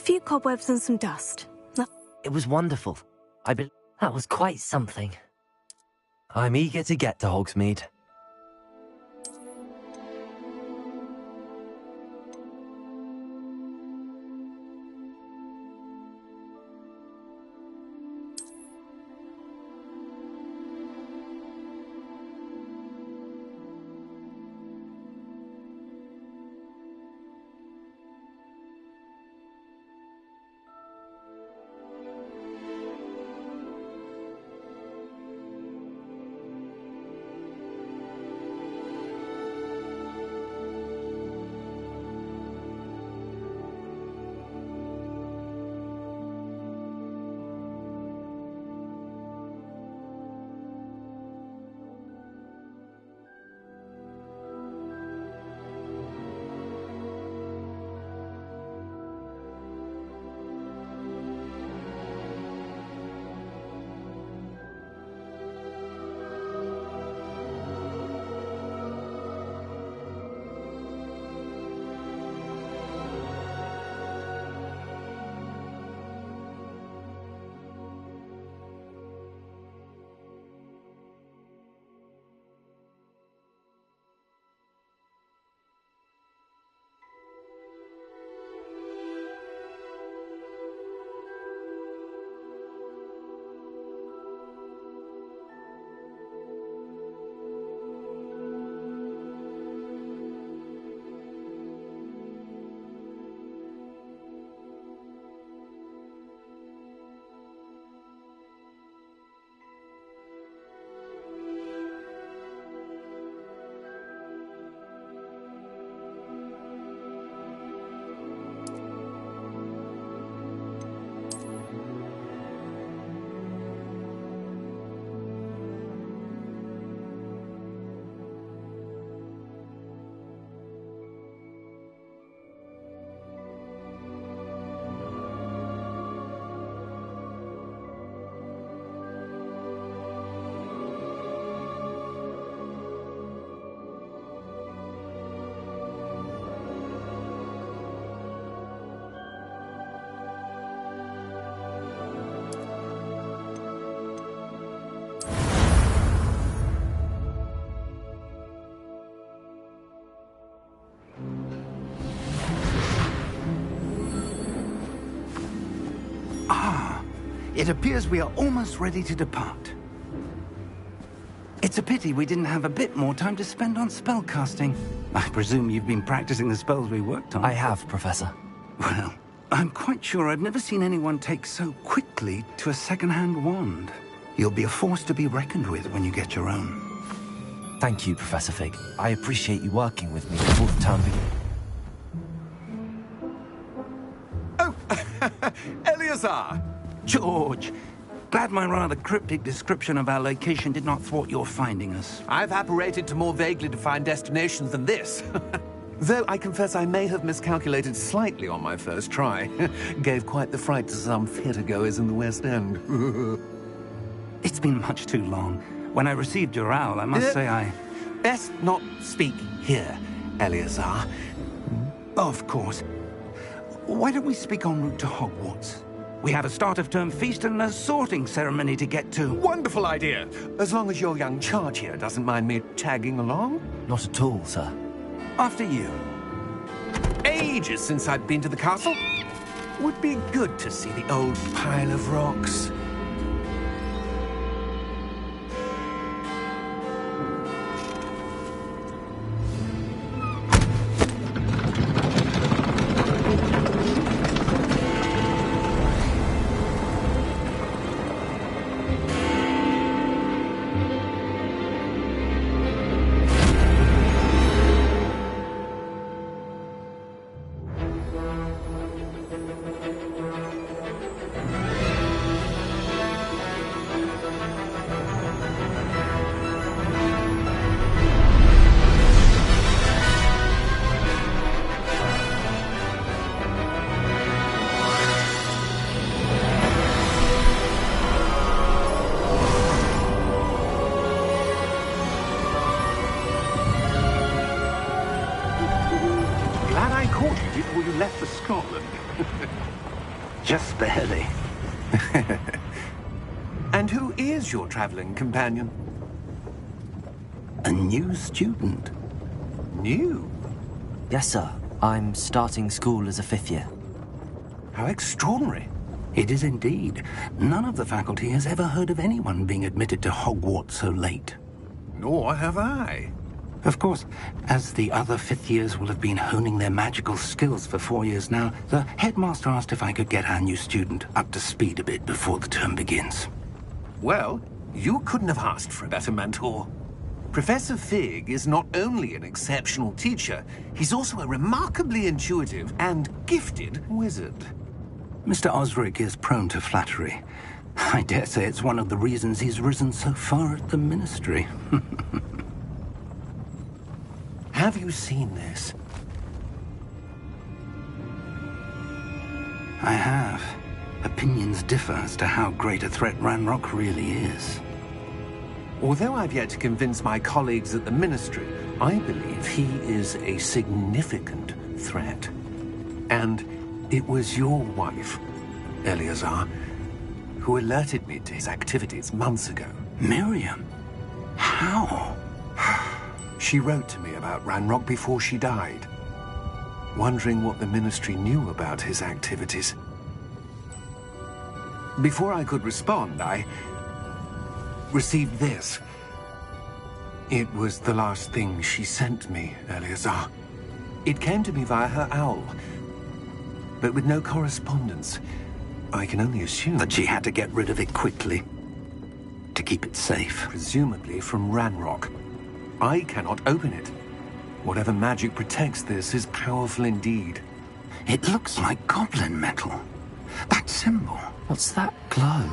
few cobwebs and some dust. It was wonderful. That was quite something. I'm eager to get to Hogsmeade. It appears we are almost ready to depart. It's a pity we didn't have a bit more time to spend on spellcasting. I presume you've been practicing the spells we worked on. I have, Professor. Well, I'm quite sure I've never seen anyone take so quickly to a second-hand wand. You'll be a force to be reckoned with when you get your own. Thank you, Professor Fig. I appreciate you working with me before the term begins. Oh, Eleazar! George, glad my rather cryptic description of our location did not thwart your finding us. I've apparated to more vaguely defined destinations than this. Though I confess I may have miscalculated slightly on my first try. Gave quite the fright to some theatre-goers in the West End. It's been much too long. When I received your owl, I must say I... Best not speak here, Eleazar. Of course. Why don't we speak en route to Hogwarts? We have a start-of-term feast and a sorting ceremony to get to. Wonderful idea! As long as your young charge here doesn't mind me tagging along. Not at all, sir. After you. Ages since I've been to the castle. Would be good to see the old pile of rocks. Before you left for Scotland. Just barely. And who is your traveling companion? A new student. New? Yes, sir. I'm starting school as a 5th year. How extraordinary. It is indeed. None of the faculty has ever heard of anyone being admitted to Hogwarts so late. Nor have I. Of course, as the other 5th years will have been honing their magical skills for 4 years now, the headmaster asked if I could get our new student up to speed a bit before the term begins. Well, you couldn't have asked for a better mentor. Professor Fig is not only an exceptional teacher, he's also a remarkably intuitive and gifted wizard. Mr. Osric is prone to flattery. I dare say it's one of the reasons he's risen so far at the Ministry. Have you seen this? I have. Opinions differ as to how great a threat Ranrock really is. Although I've yet to convince my colleagues at the Ministry, I believe he is a significant threat. And it was your wife, Eleazar, who alerted me to his activities months ago. Miriam? How? She wrote to me about Ranrock before she died, wondering what the Ministry knew about his activities. Before I could respond, I received this. It was the last thing she sent me, Eleazar. It came to me via her owl, but with no correspondence. I can only assume That she had to get rid of it quickly, to keep it safe. presumably from Ranrock. I cannot open it. Whatever magic protects this is powerful indeed. It looks like goblin metal. That symbol. What's that glow?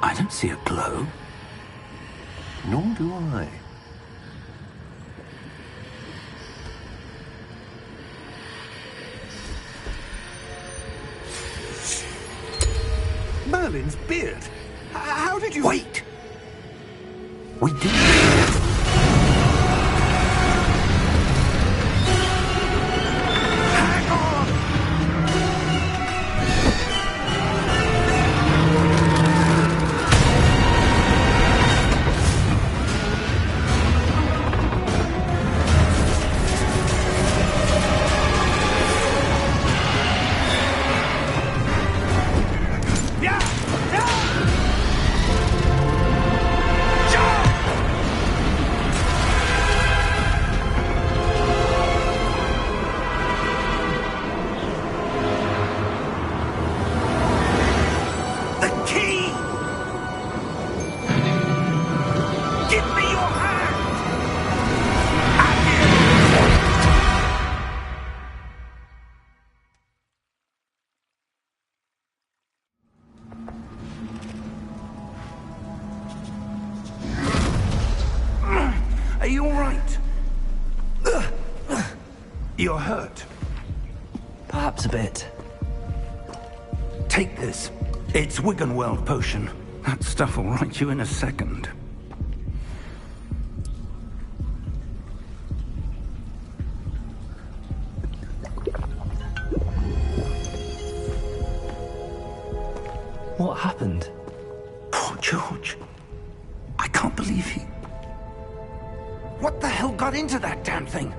I don't see a glow. Nor do I. Merlin's beard. How did you... Wait! We did. Hang on! Yeah! The key! Give me your hand! Are you all right? You're hurt. Perhaps a bit. Take this. It's Wiggenweld potion. That stuff will right you in a second. What happened? Poor George. I can't believe he... What the hell got into that damn thing?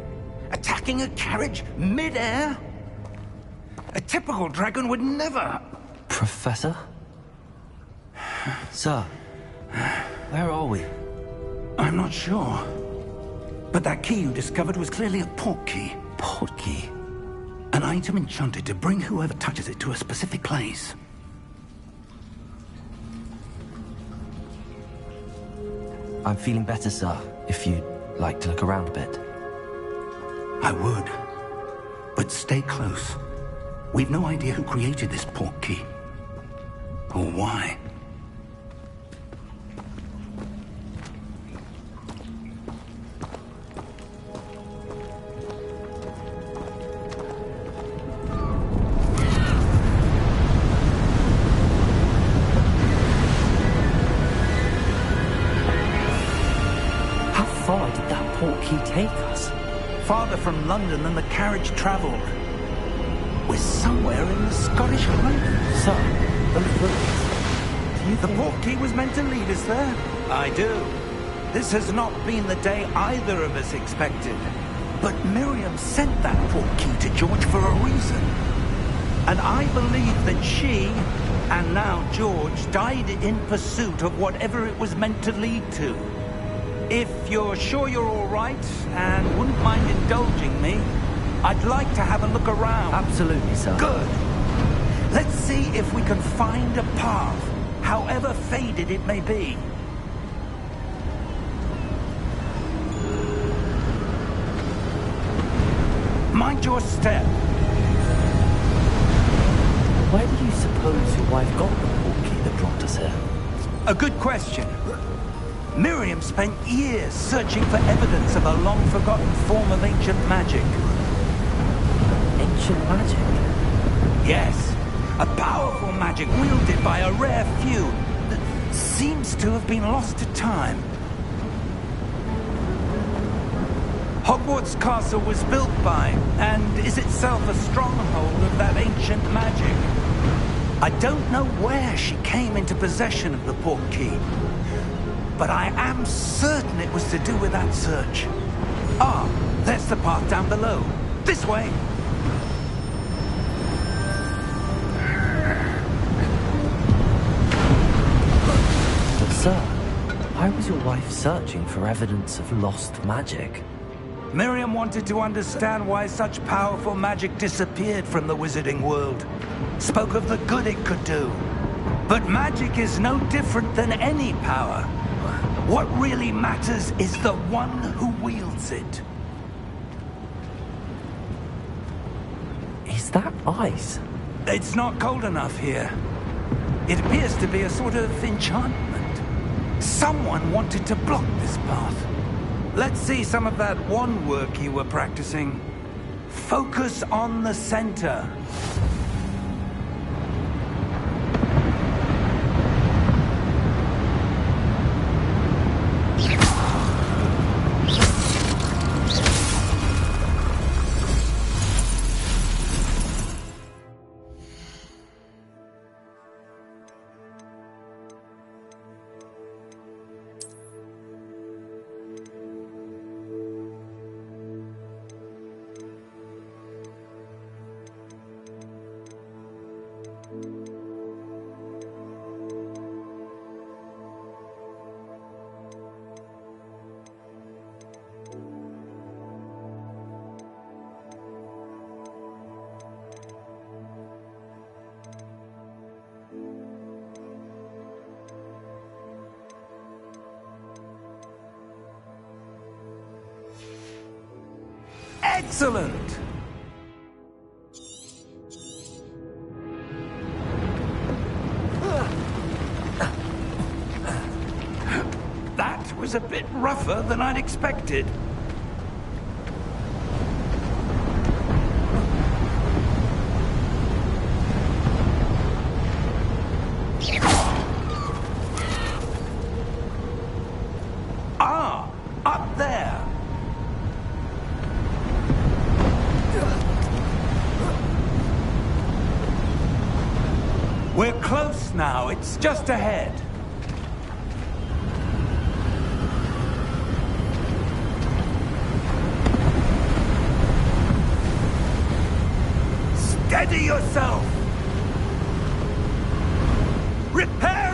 Attacking a carriage mid-air? A typical dragon would never... Professor? Sir, where are we? I'm not sure. But that key you discovered was clearly a port key. Port key? An item enchanted to bring whoever touches it to a specific place. I'm feeling better, sir, if you'd like to look around a bit. I would. But stay close. We've no idea who created this port key. Or why. How far did that port key take us? Farther from London than the carriage traveled. We're somewhere in the Scottish Highlands. Sir, those ruins. Do you The think... portkey was meant to lead us there? I do. This has not been the day either of us expected. But Miriam sent that portkey to George for a reason. And I believe that she, and now George, died in pursuit of whatever it was meant to lead to. If you're sure you're all right, and wouldn't mind indulging me, I'd like to have a look around. Absolutely, sir. Good. Let's see if we can find a path, however faded it may be. Mind your step. Why do you suppose your wife got the portkey that brought us here? A good question. Miriam spent years searching for evidence of a long-forgotten form of ancient magic. Ancient magic? Yes, a powerful magic wielded by a rare few that seems to have been lost to time. Hogwarts Castle was built by, and is itself a stronghold of that ancient magic. I don't know where she came into possession of the portkey, but I am certain it was to do with that search. Ah, there's the path down below. This way. But sir, why was your wife searching for evidence of lost magic? Miriam wanted to understand why such powerful magic disappeared from the wizarding world. Spoke of the good it could do. But magic is no different than any power. What really matters is the one who wields it. Is that ice? It's not cold enough here. It appears to be a sort of enchantment. Someone wanted to block this path. Let's see some of that wand work you were practicing. Focus on the center. Excellent! That was a bit rougher than I'd expected. Ah, up there. We're close now. It's just ahead. Steady yourself! Reparo!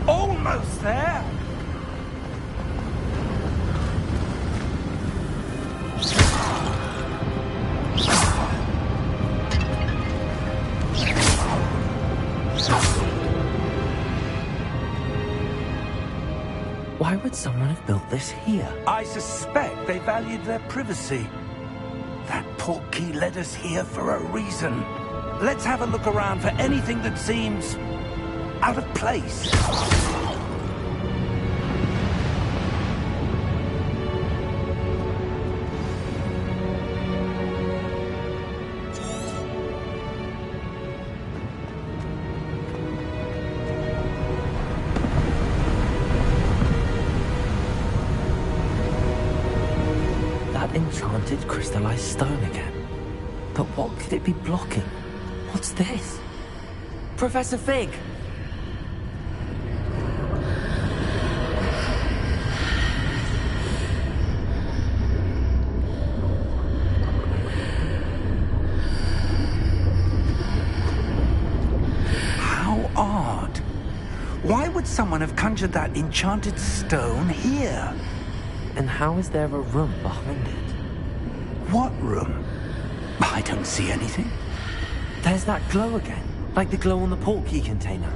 Almost there! Why would someone have built this here? I suspect they valued their privacy. That portkey led us here for a reason. Let's have a look around for anything that seems out of place. melted crystallized stone again. But what could it be blocking? What's this? Professor Fig! How odd. Why would someone have conjured that enchanted stone here? And how is there a room behind it? What room? I don't see anything. There's that glow again, like the glow on the portkey container.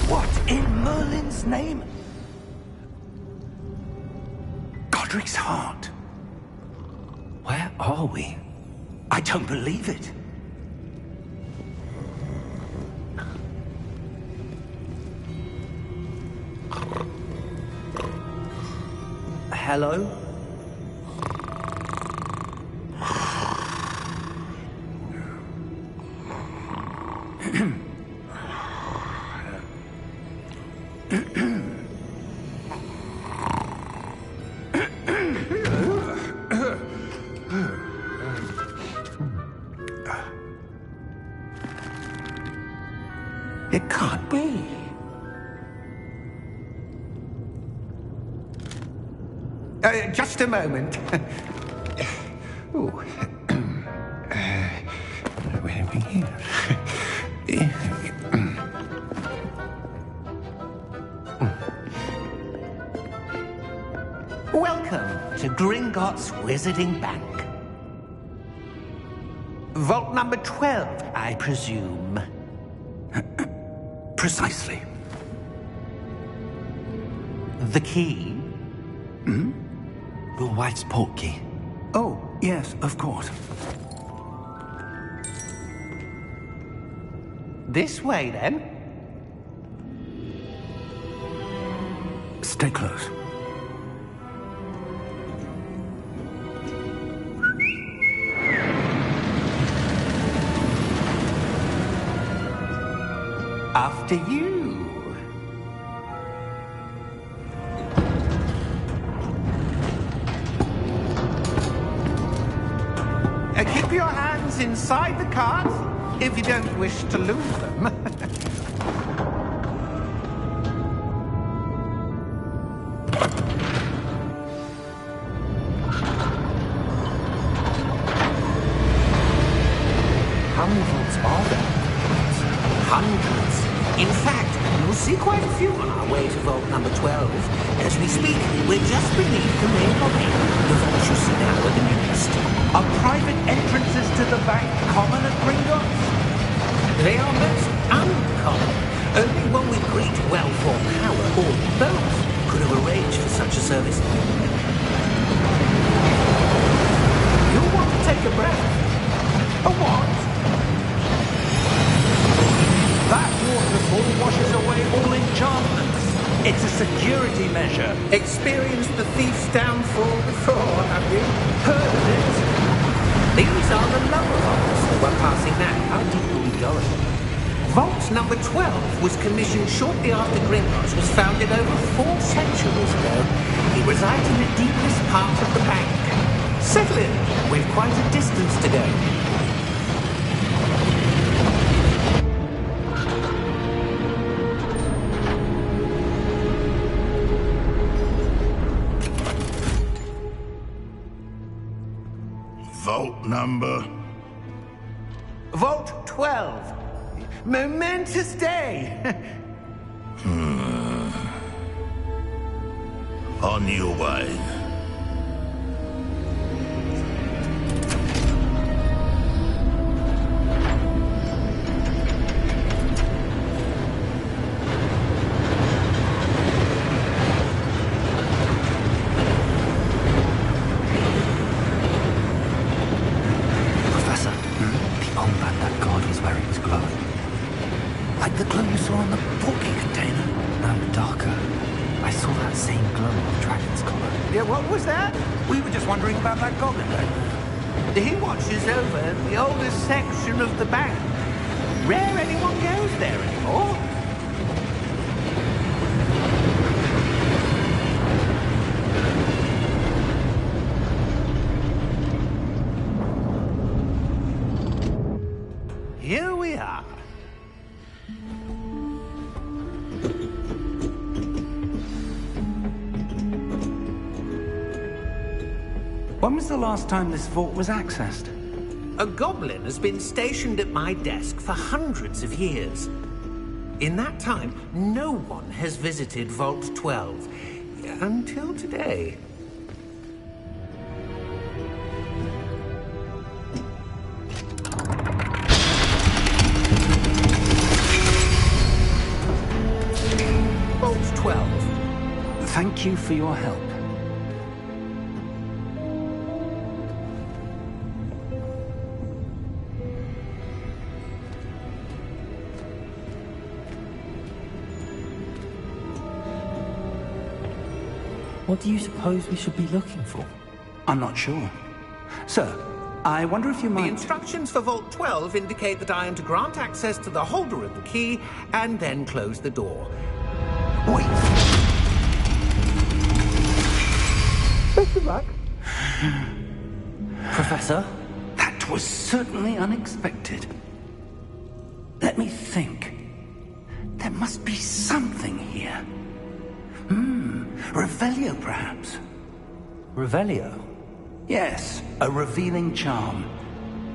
What in Merlin's name? Godric's heart. Where are we? I don't believe it. Hello? It can't be. Just a moment. Ooh. Where are we here? Welcome to Gringotts Wizarding Bank. Vault number 12, I presume. Precisely. The key? Hmm? Your wife's portkey. Oh, yes, of course. This way, then. Stay close. After you. Keep your hands inside the cart if you don't wish to lose them. How many vaults are there? Hundreds. In fact, you'll see quite a few on our way to vault number 12. As we speak, we're just beneath the main lobby. The vaults you see now are the newest. Are private entrances to the bank common at Gringotts? They are most uncommon. Only one with great wealth or power, or both, could have arranged for such a service. You'll want to take a breath. A what? That waterfall washes away all enchantments. It's a security measure. Experienced the thief's downfall before, have you? Heard of it? These are the lower vaults that we're passing now. How deep are we going? Vault number 12 was commissioned shortly after Gringotts was founded over 4 centuries ago. It resides in the deepest part of the bank. Settle in. We've quite a distance to go. Vault number? Vault 12. Momentous day. On your way. Like the glow you saw on the portkey container. No, darker. I saw that same glow on the dragon's collar. Yeah, what was that? We were just wondering about that goblin back there. He watches over the oldest section of the bank. Rare anyone goes there anymore. When was the last time this vault was accessed? A goblin has been stationed at my desk for hundreds of years. In that time, no one has visited Vault 12. Until today. Vault 12. Thank you for your help. What do you suppose we should be looking for? I'm not sure. Sir, I wonder if you The might... instructions for Vault 12 indicate that I am to grant access to the holder of the key and then close the door. Wait! Best of luck. Professor? That was certainly unexpected. Let me think. There must be something here. Revelio, perhaps? Revelio? Yes, a revealing charm.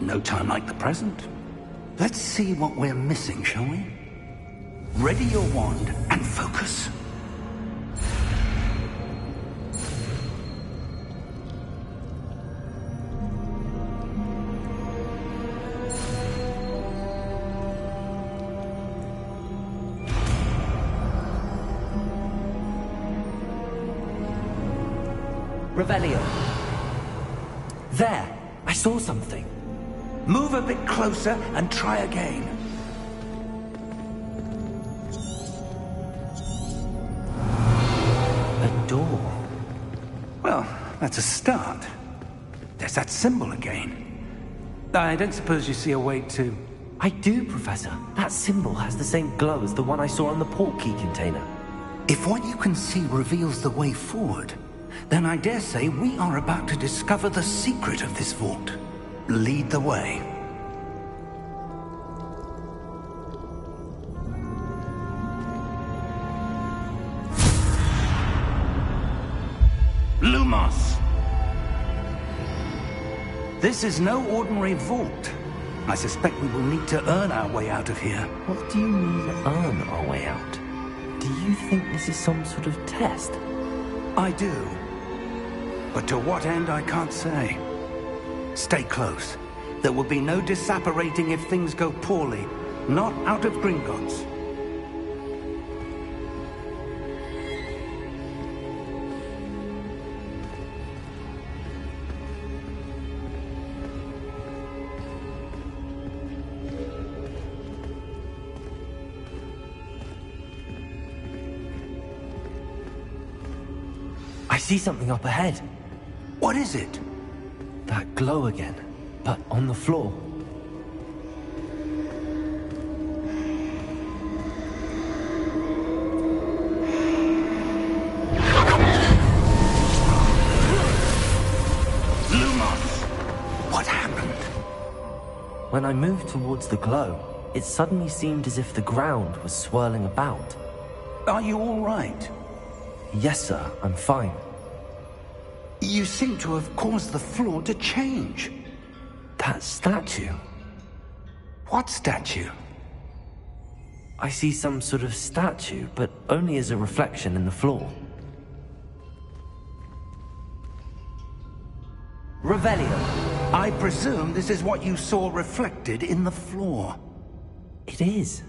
No time like the present. Let's see what we're missing, shall we? Ready your wand and focus. Revelio. There! I saw something. Move a bit closer and try again. A door. Well, that's a start. There's that symbol again. I don't suppose you see a way to... I do, Professor. That symbol has the same glow as the one I saw on the port key container. If what you can see reveals the way forward, then I dare say we are about to discover the secret of this vault. Lead the way. Lumos! This is no ordinary vault. I suspect we will need to earn our way out of here. What do you mean, earn our way out? Do you think this is some sort of test? I do. But to what end, I can't say. Stay close. There will be no disapparating if things go poorly. Not out of Gringotts. I see something up ahead. What is it? That glow again, but on the floor. Lumos! What happened? When I moved towards the glow, it suddenly seemed as if the ground was swirling about. Are you all right? Yes, sir, I'm fine. You seem to have caused the floor to change. That statue. What statue? I see some sort of statue, but only as a reflection in the floor. Revelio. I presume this is what you saw reflected in the floor. It is.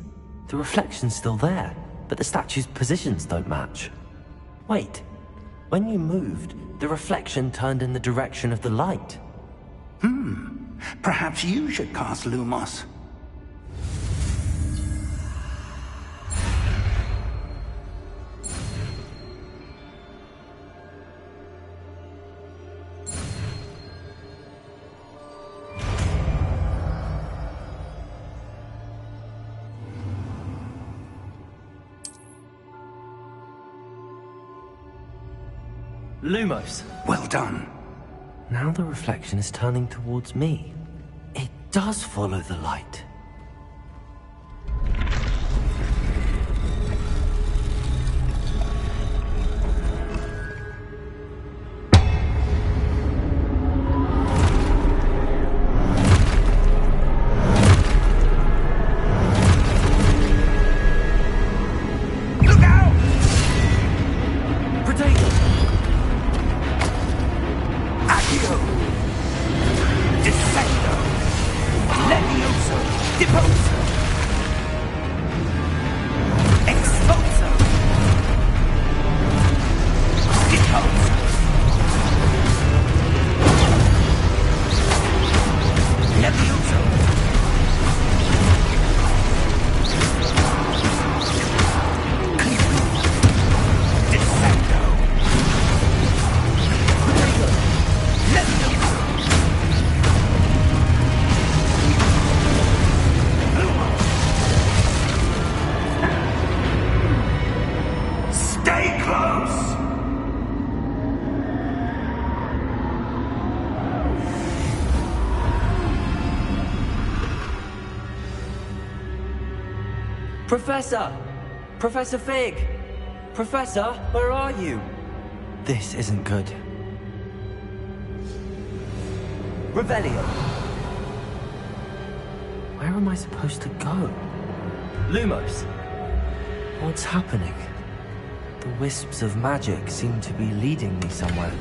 The reflection's still there, but the statue's positions don't match. Wait. When you moved, the reflection turned in the direction of the light. Perhaps you should cast Lumos. Lumos. Well done. Now the reflection is turning towards me. It does follow the light. Deposer! Expulsor! Deposer! Levioso! Descendo! Levioso! Stay close! Professor! Professor Fig! Professor, where are you? This isn't good. Revelio! Where am I supposed to go? Lumos! What's happening? The wisps of magic seem to be leading me somewhere.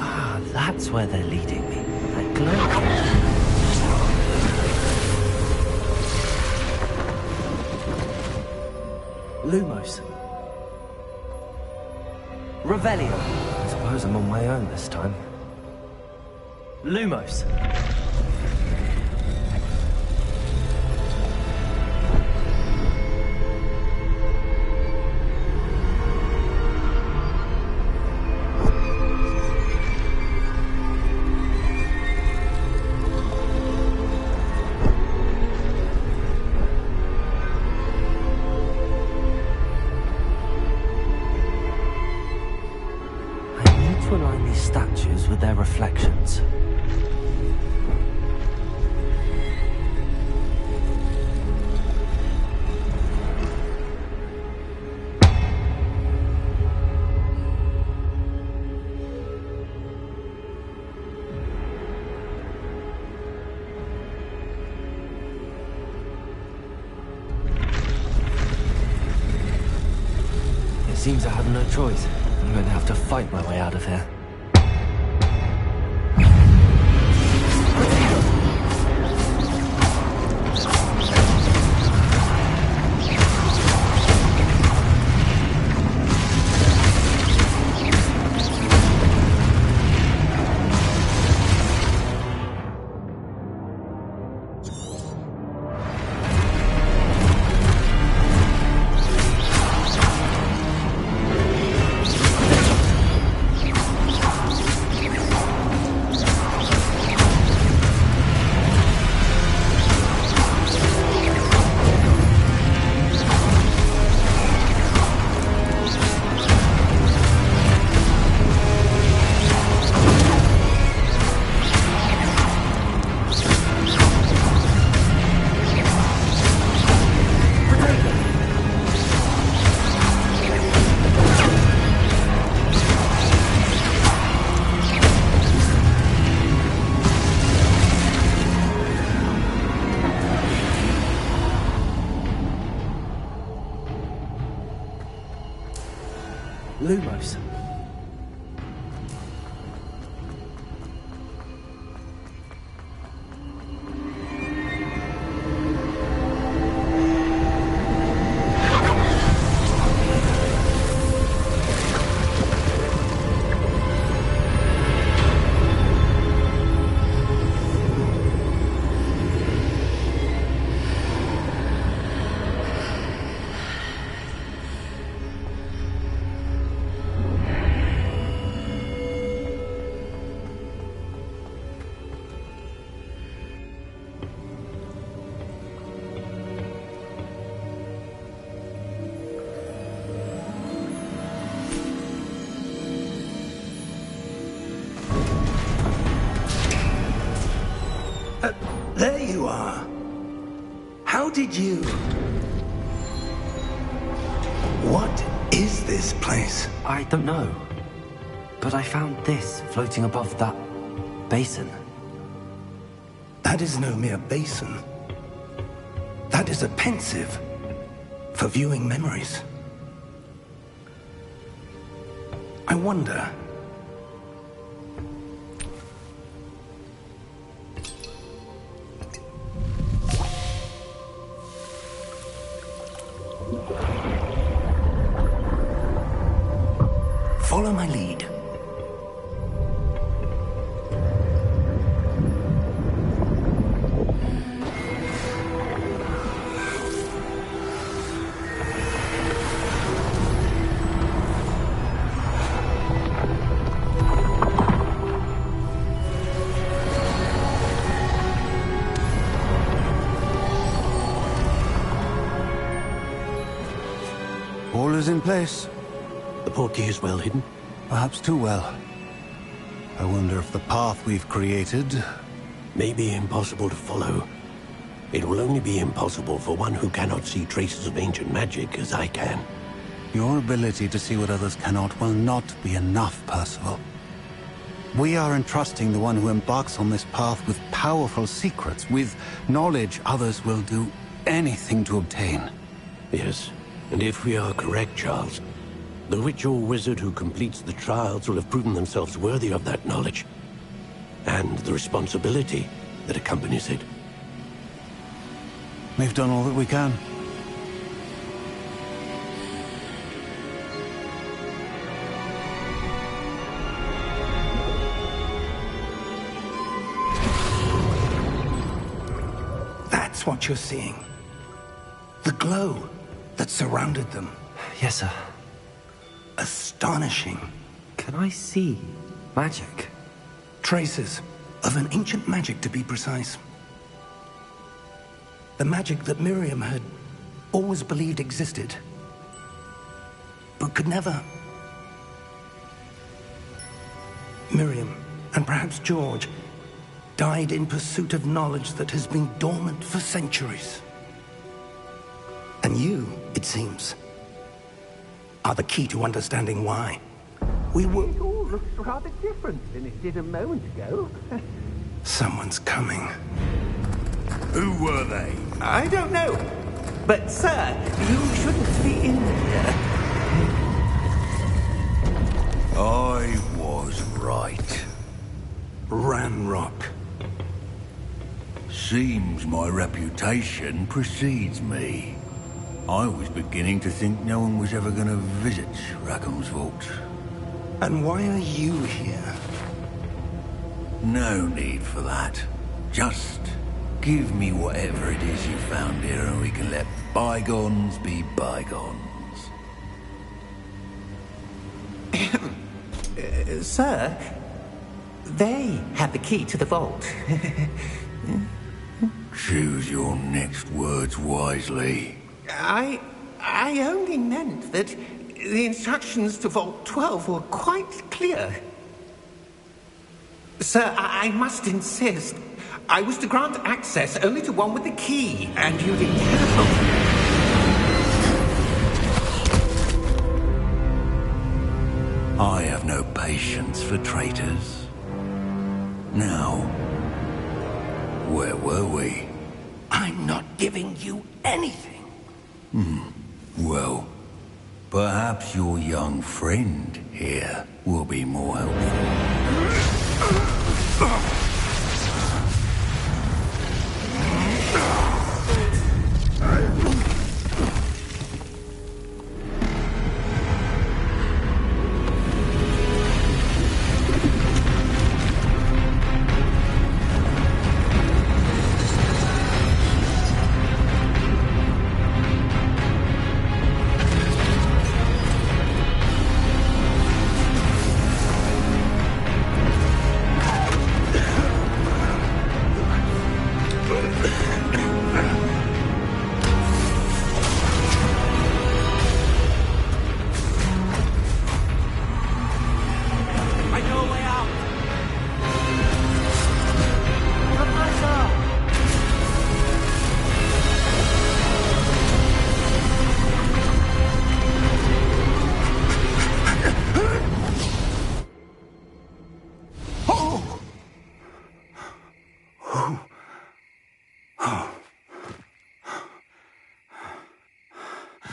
Ah, that's where they're leading me. That glow. Lumos. Revelio. I suppose I'm on my own this time. Lumos. To align these statues with their reflections. It seems I have no choice. I'm going to have to fight my way out of here. Lumos. There you are. How did you... What is this place? I don't know. But I found this floating above that basin. That is no mere basin. That is a pensive for viewing memories. I wonder... Follow my lead. All is in place. The portkey is well hidden. Perhaps too well. I wonder if the path we've created... May be impossible to follow. It will only be impossible for one who cannot see traces of ancient magic as I can. Your ability to see what others cannot will not be enough, Percival. We are entrusting the one who embarks on this path with powerful secrets, with knowledge others will do anything to obtain. Yes, and if we are correct, Charles, the witch or wizard who completes the trials will have proven themselves worthy of that knowledge, and the responsibility that accompanies it. We've done all that we can. That's what you're seeing. The glow that surrounded them. Yes, sir. Astonishing. Can I see magic? Traces of an ancient magic, to be precise. The magic that Miriam had always believed existed, but could never. Miriam, and perhaps George, died in pursuit of knowledge that has been dormant for centuries. And you, it seems, are the key to understanding why. We were... It all looks rather different than it did a moment ago. Someone's coming. Who were they? I don't know. But, sir, you shouldn't be in here. I was right. Ranrock. Seems my reputation precedes me. I was beginning to think no one was ever going to visit Rackham's vault. And why are you here? No need for that. Just give me whatever it is you found here and we can let bygones be bygones. Sir, they had the key to the vault. Choose your next words wisely. I only meant that the instructions to Vault 12 were quite clear. Sir, I must insist. I was to grant access only to one with the key, and you didn't have. I have no patience for traitors. Now, where were we? I'm not giving you anything. Well, perhaps your young friend here will be more helpful.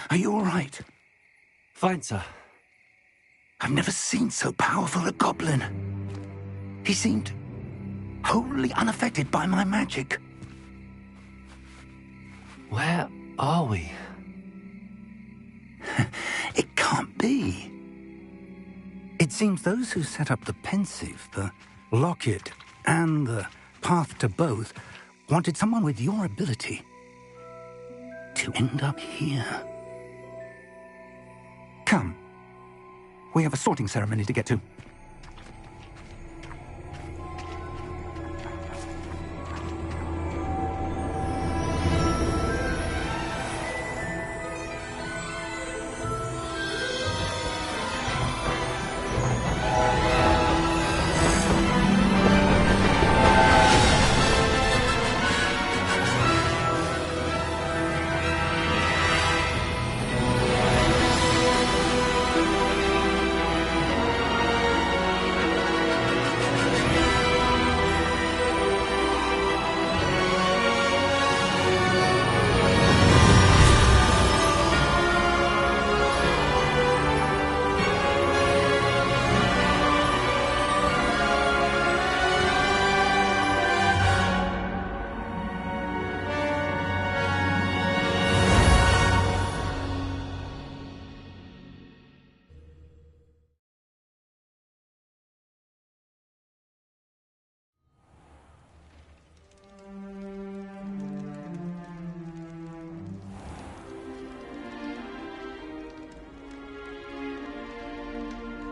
Are you all right? Fine, sir. I've never seen so powerful a goblin. He seemed wholly unaffected by my magic. Where are we? It can't be. It seems those who set up the pensive, the locket, and the path to both wanted someone with your ability to end up here. Come. We have a sorting ceremony to get to.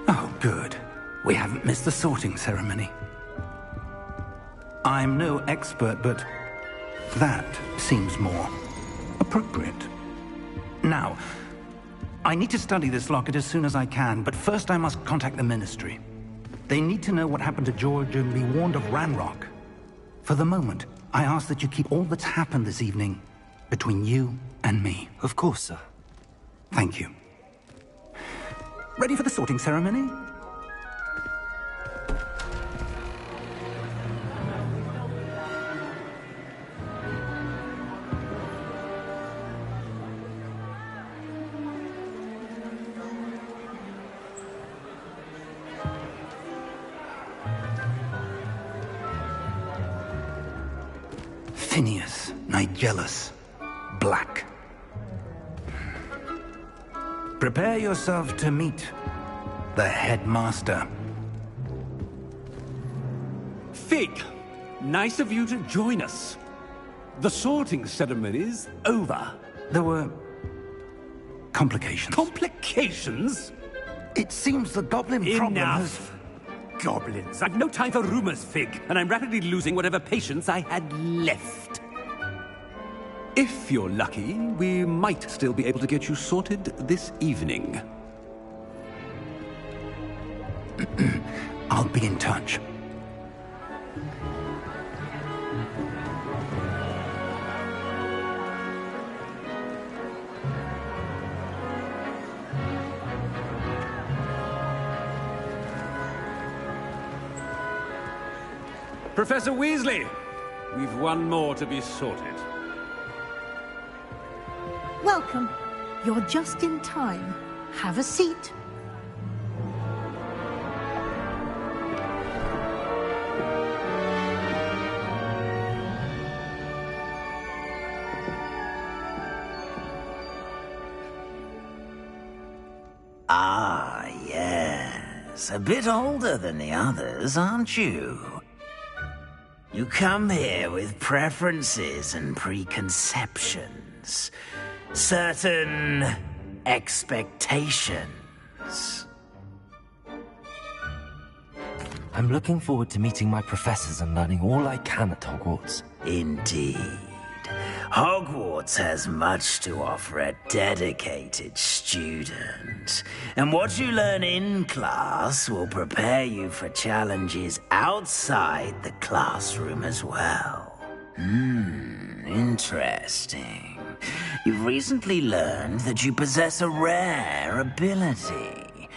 Oh, good. We haven't missed the sorting ceremony. I'm no expert, but that seems more appropriate. Now, I need to study this locket as soon as I can, but first I must contact the Ministry. They need to know what happened to George and be warned of Ranrock. For the moment, I ask that you keep all that's happened this evening between you and me. Of course, sir. Thank you. Ready for the sorting ceremony? Phineas, Nigellus, Black. Prepare yourself to meet the headmaster. Fig, nice of you to join us. The sorting ceremony's over. There were complications. Complications? It seems the goblin problem has... Enough! Goblins. I've no time for rumors, Fig, and I'm rapidly losing whatever patience I had left. If you're lucky, we might still be able to get you sorted this evening. I'll be in touch. Professor Weasley, we've one more to be sorted. Welcome. You're just in time. Have a seat. Ah, yes. A bit older than the others, aren't you? You come here with preferences and preconceptions. Certain expectations. I'm looking forward to meeting my professors and learning all I can at Hogwarts. Indeed. Hogwarts has much to offer a dedicated student. And what you learn in class will prepare you for challenges outside the classroom as well. Interesting. You've recently learned that you possess a rare ability.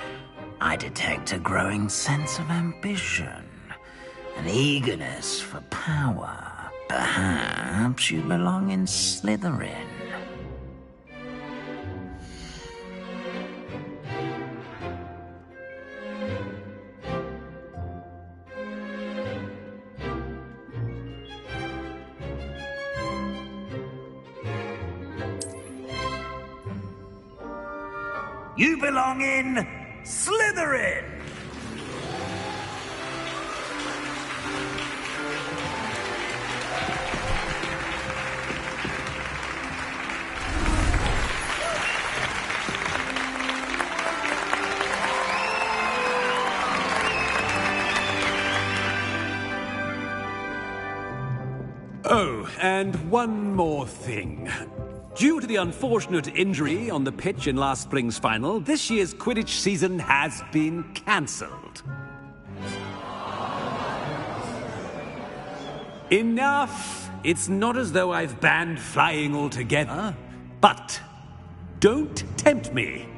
I detect a growing sense of ambition, an eagerness for power. Perhaps you belong in Slytherin. You belong in Slytherin! Oh, and one more thing. Due to the unfortunate injury on the pitch in last spring's final, this year's Quidditch season has been cancelled. Enough! It's not as though I've banned flying altogether, but don't tempt me.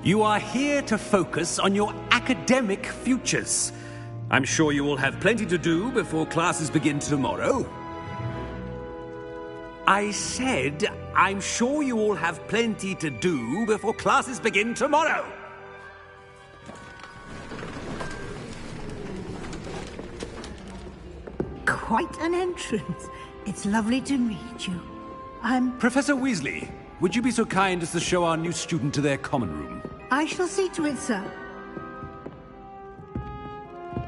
You are here to focus on your academic futures. I'm sure you will have plenty to do before classes begin tomorrow. I said, I'm sure you all have plenty to do before classes begin tomorrow. Quite an entrance. It's lovely to meet you. Professor Weasley, would you be so kind as to show our new student to their common room? I shall see to it, sir.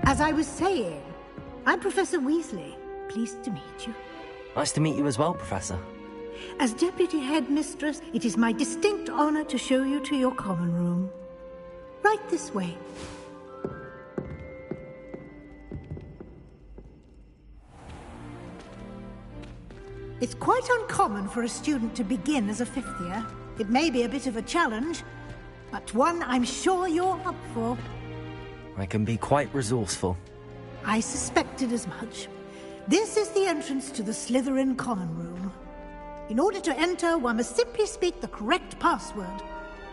As I was saying, I'm Professor Weasley. Pleased to meet you. Nice to meet you as well, Professor. As Deputy Headmistress, it is my distinct honor to show you to your common room. Right this way. It's quite uncommon for a student to begin as a fifth year. It may be a bit of a challenge, but one I'm sure you're up for. I can be quite resourceful. I suspected as much. This is the entrance to the Slytherin common room. In order to enter, one must simply speak the correct password.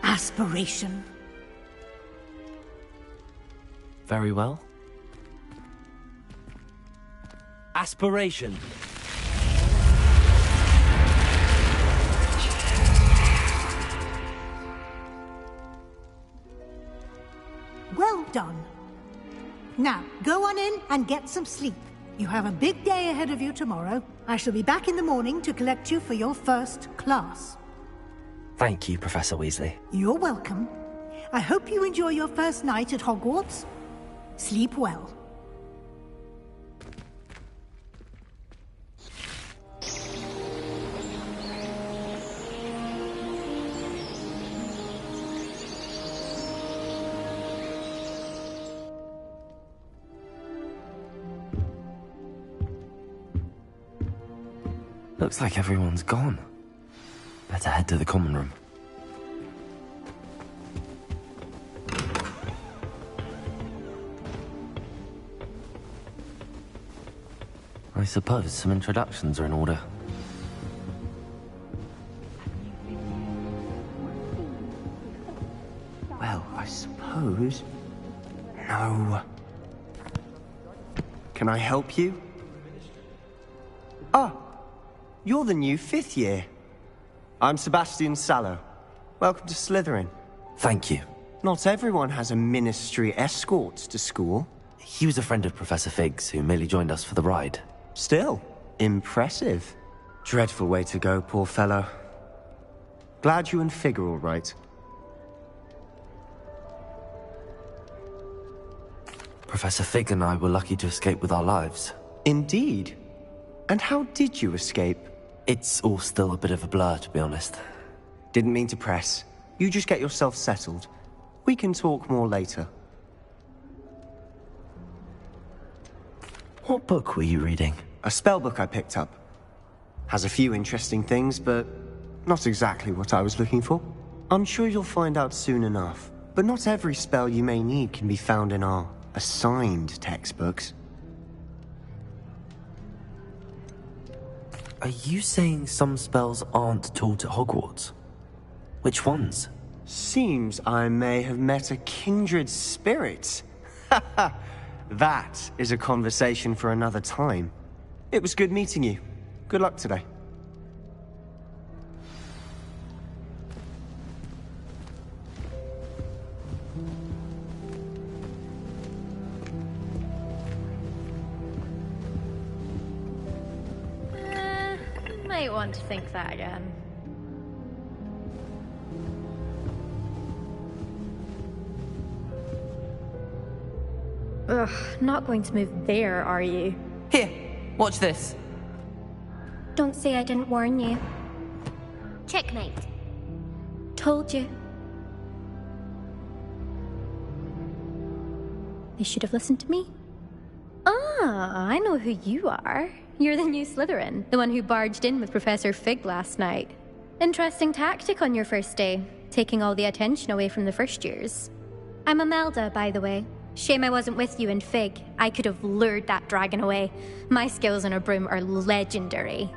Aspiration. Very well. Aspiration. Well done. Now, go on in and get some sleep. You have a big day ahead of you tomorrow. I shall be back in the morning to collect you for your first class. Thank you, Professor Weasley. You're welcome. I hope you enjoy your first night at Hogwarts. Sleep well. Looks like everyone's gone. Better head to the common room. I suppose some introductions are in order. Well, I suppose... No. Can I help you? Ah! You're the new fifth year. I'm Sebastian Sallow. Welcome to Slytherin. Thank you. Not everyone has a ministry escort to school. He was a friend of Professor Fig's who merely joined us for the ride. Still, impressive. Dreadful way to go, poor fellow. Glad you and Fig are all right. Professor Fig and I were lucky to escape with our lives. Indeed. And how did you escape? It's all still a bit of a blur, to be honest. Didn't mean to press. You just get yourself settled. We can talk more later. What book were you reading? A spellbook I picked up. Has a few interesting things, but not exactly what I was looking for. I'm sure you'll find out soon enough. But not every spell you may need can be found in our assigned textbooks. Are you saying some spells aren't taught at Hogwarts? Which ones? Seems I may have met a kindred spirit. That is a conversation for another time. It was good meeting you. Good luck today. Might want to think that again. Ugh, not going to move there, are you? Here, watch this. Don't say I didn't warn you. Checkmate. Told you. They should have listened to me. Ah, I know who you are. You're the new Slytherin, the one who barged in with Professor Fig last night. Interesting tactic on your first day, taking all the attention away from the first years. I'm Imelda, by the way. Shame I wasn't with you in Fig. I could have lured that dragon away. My skills on a broom are legendary.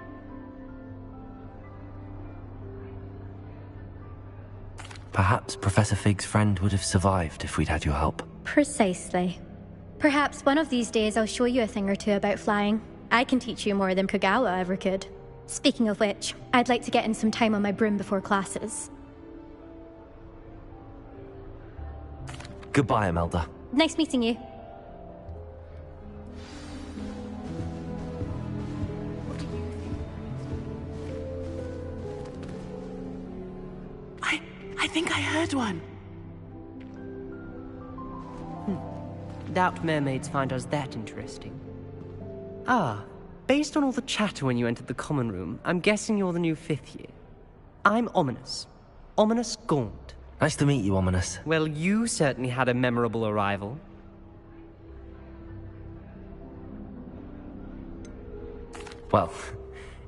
Perhaps Professor Fig's friend would have survived if we'd had your help. Precisely. Perhaps one of these days I'll show you a thing or two about flying. I can teach you more than Kogawa ever could. Speaking of which, I'd like to get in some time on my broom before classes. Goodbye, Imelda. Nice meeting you. I think I heard one. Doubt mermaids find us that interesting. Ah, based on all the chatter when you entered the common room, I'm guessing you're the new 5th year. I'm Ominous. Ominous Gaunt. Nice to meet you, Ominous. Well, you certainly had a memorable arrival. Well,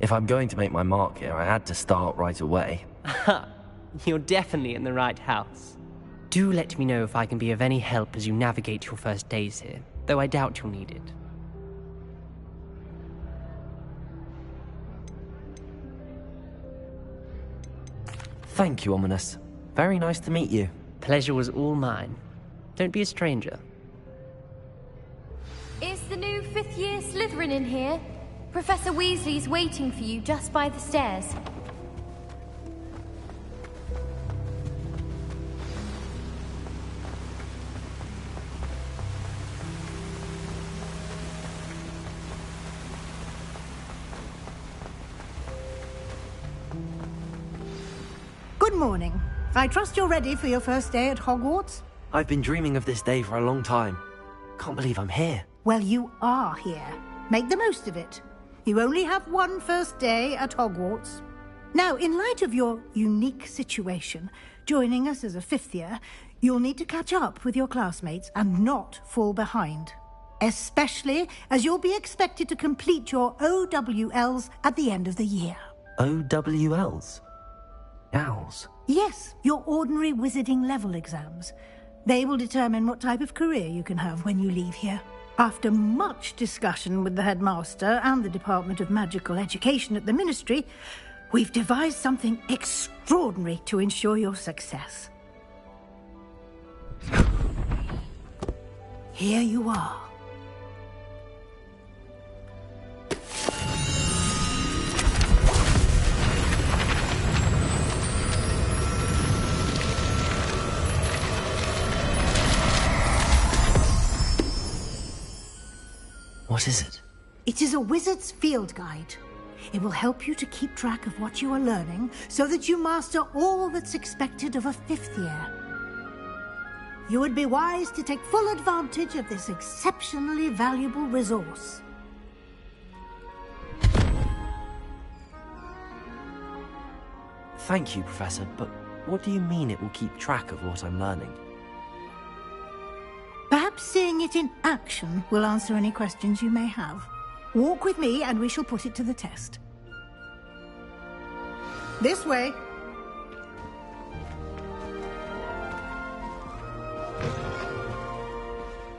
if I'm going to make my mark here, I had to start right away. Ha! You're definitely in the right house. Do let me know if I can be of any help as you navigate your first days here, though I doubt you'll need it. Thank you, Ominous. Very nice to meet you. Pleasure was all mine. Don't be a stranger. Is the new 5th year Slytherin in here? Professor Weasley's waiting for you just by the stairs. Good morning. I trust you're ready for your first day at Hogwarts? I've been dreaming of this day for a long time. Can't believe I'm here. Well, you are here. Make the most of it. You only have one first day at Hogwarts. Now, in light of your unique situation, joining us as a 5th year, you'll need to catch up with your classmates and not fall behind. Especially as you'll be expected to complete your OWLs at the end of the year. OWLs? Owls? Yes, your ordinary wizarding level exams. They will determine what type of career you can have when you leave here. After much discussion with the headmaster and the Department of Magical Education at the Ministry, we've devised something extraordinary to ensure your success. Here you are. What is it? It is a wizard's field guide. It will help you to keep track of what you are learning so that you master all that's expected of a 5th year. You would be wise to take full advantage of this exceptionally valuable resource. Thank you, Professor, but what do you mean it will keep track of what I'm learning? Perhaps seeing it in action will answer any questions you may have. Walk with me and we shall put it to the test. This way.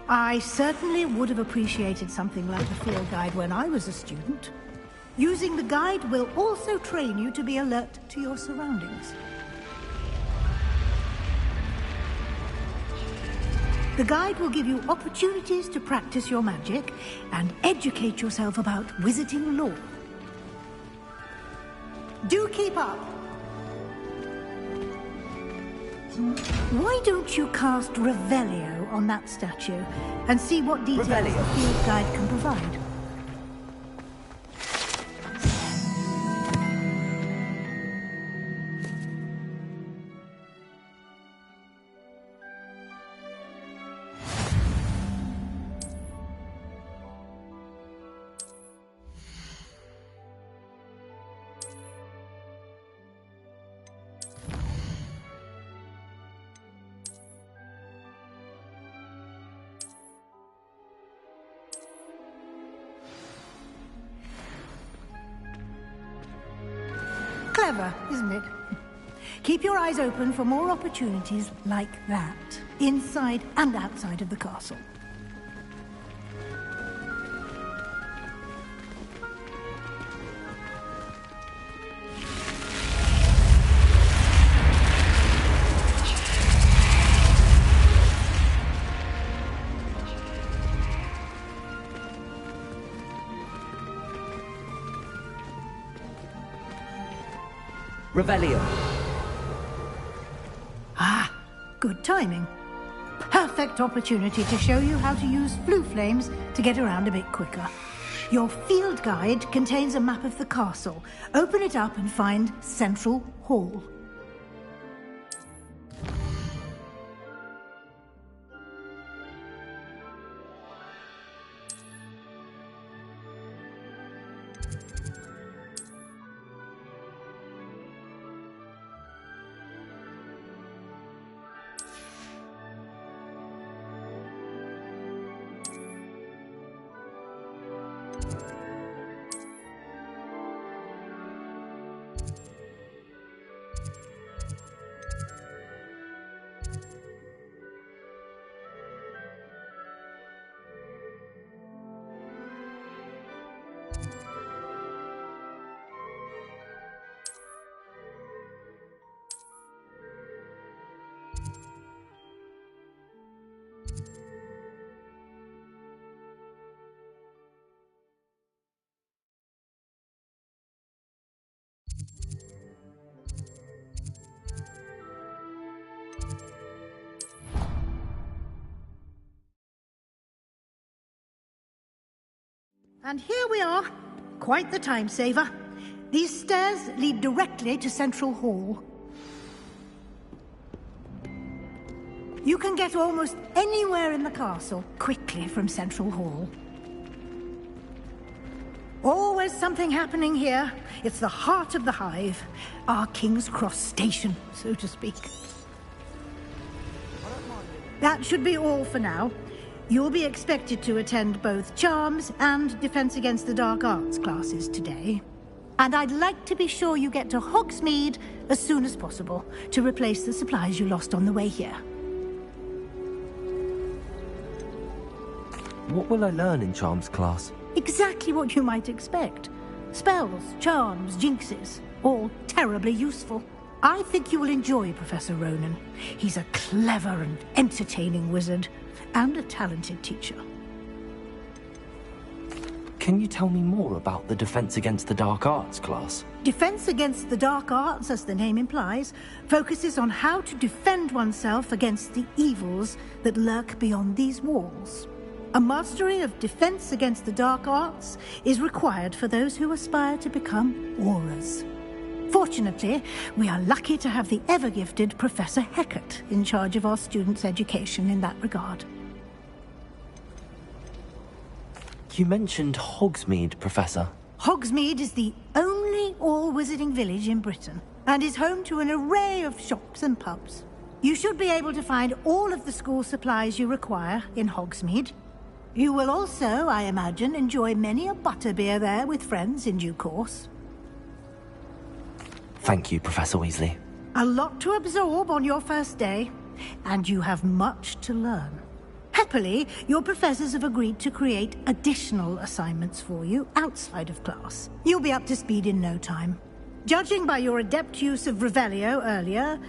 I certainly would have appreciated something like the field guide when I was a student. Using the guide will also train you to be alert to your surroundings. The guide will give you opportunities to practice your magic and educate yourself about wizarding lore. Do keep up! Why don't you cast Revelio on that statue and see what details the field guide can provide? Clever, isn't it? Keep your eyes open for more opportunities like that, inside and outside of the castle. Revelio. Ah, good timing. Perfect opportunity to show you how to use flue flames to get around a bit quicker. Your field guide contains a map of the castle. Open it up and find Central Hall. And here we are. Quite the time saver. These stairs lead directly to Central Hall. You can get almost anywhere in the castle quickly from Central Hall. Always something happening here. It's the heart of the hive. Our King's Cross station, so to speak. That should be all for now. You'll be expected to attend both Charms and Defense Against the Dark Arts classes today. And I'd like to be sure you get to Hogsmeade as soon as possible to replace the supplies you lost on the way here. What will I learn in Charms class? Exactly what you might expect. Spells, charms, jinxes, all terribly useful. I think you will enjoy Professor Ronan. He's a clever and entertaining wizard, and a talented teacher. Can you tell me more about the Defense Against the Dark Arts class? Defense Against the Dark Arts, as the name implies, focuses on how to defend oneself against the evils that lurk beyond these walls. A mastery of Defense Against the Dark Arts is required for those who aspire to become Aurors. Fortunately, we are lucky to have the ever-gifted Professor Hecat in charge of our students' education in that regard. You mentioned Hogsmeade, Professor. Hogsmeade is the only all-wizarding village in Britain, and is home to an array of shops and pubs. You should be able to find all of the school supplies you require in Hogsmeade. You will also, I imagine, enjoy many a butterbeer there with friends in due course. Thank you, Professor Weasley. A lot to absorb on your first day, and you have much to learn. Happily, your professors have agreed to create additional assignments for you outside of class. You'll be up to speed in no time. Judging by your adept use of Revelio earlier,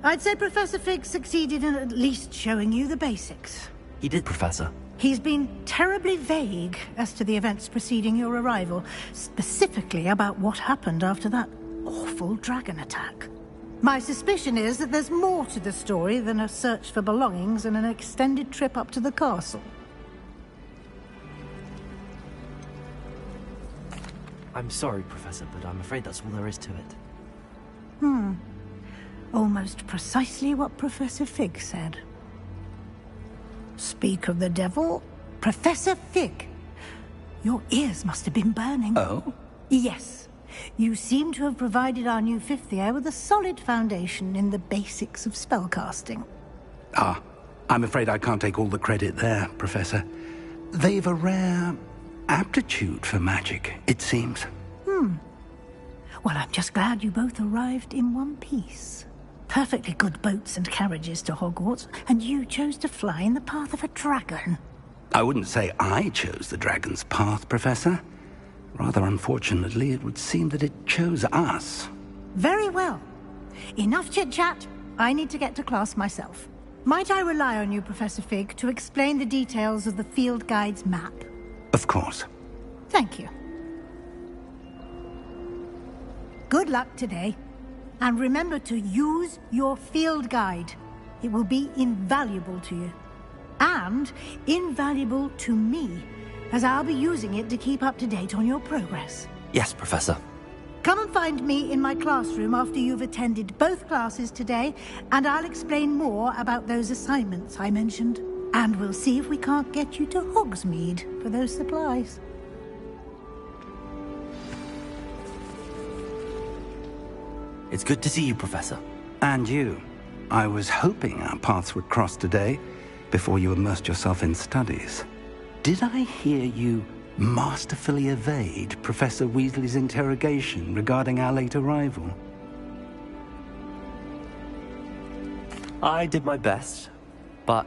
I'd say Professor Fig succeeded in at least showing you the basics. He did, Professor. He's been terribly vague as to the events preceding your arrival, specifically about what happened after that awful dragon attack. My suspicion is that there's more to the story than a search for belongings and an extended trip up to the castle. I'm sorry, Professor, but I'm afraid that's all there is to it. Almost precisely what Professor Fig said. Speak of the devil, Professor Fig. Your ears must have been burning. Oh? Yes. You seem to have provided our new fifth year with a solid foundation in the basics of spellcasting. Ah, I'm afraid I can't take all the credit there, Professor. They've a rare aptitude for magic, it seems. Well, I'm just glad you both arrived in one piece. Perfectly good boats and carriages to Hogwarts, and you chose to fly in the path of a dragon. I wouldn't say I chose the dragon's path, Professor. Rather unfortunately, it would seem that it chose us. Very well. Enough chit-chat. I need to get to class myself. Might I rely on you, Professor Fig, to explain the details of the field guide's map? Of course. Thank you. Good luck today. And remember to use your field guide. It will be invaluable to you. And invaluable to me, as I'll be using it to keep up to date on your progress. Yes, Professor. Come and find me in my classroom after you've attended both classes today, and I'll explain more about those assignments I mentioned. And we'll see if we can't get you to Hogsmeade for those supplies. It's good to see you, Professor. And you. I was hoping our paths would cross today, before you immersed yourself in studies. Did I hear you masterfully evade Professor Weasley's interrogation regarding our late arrival? I did my best, but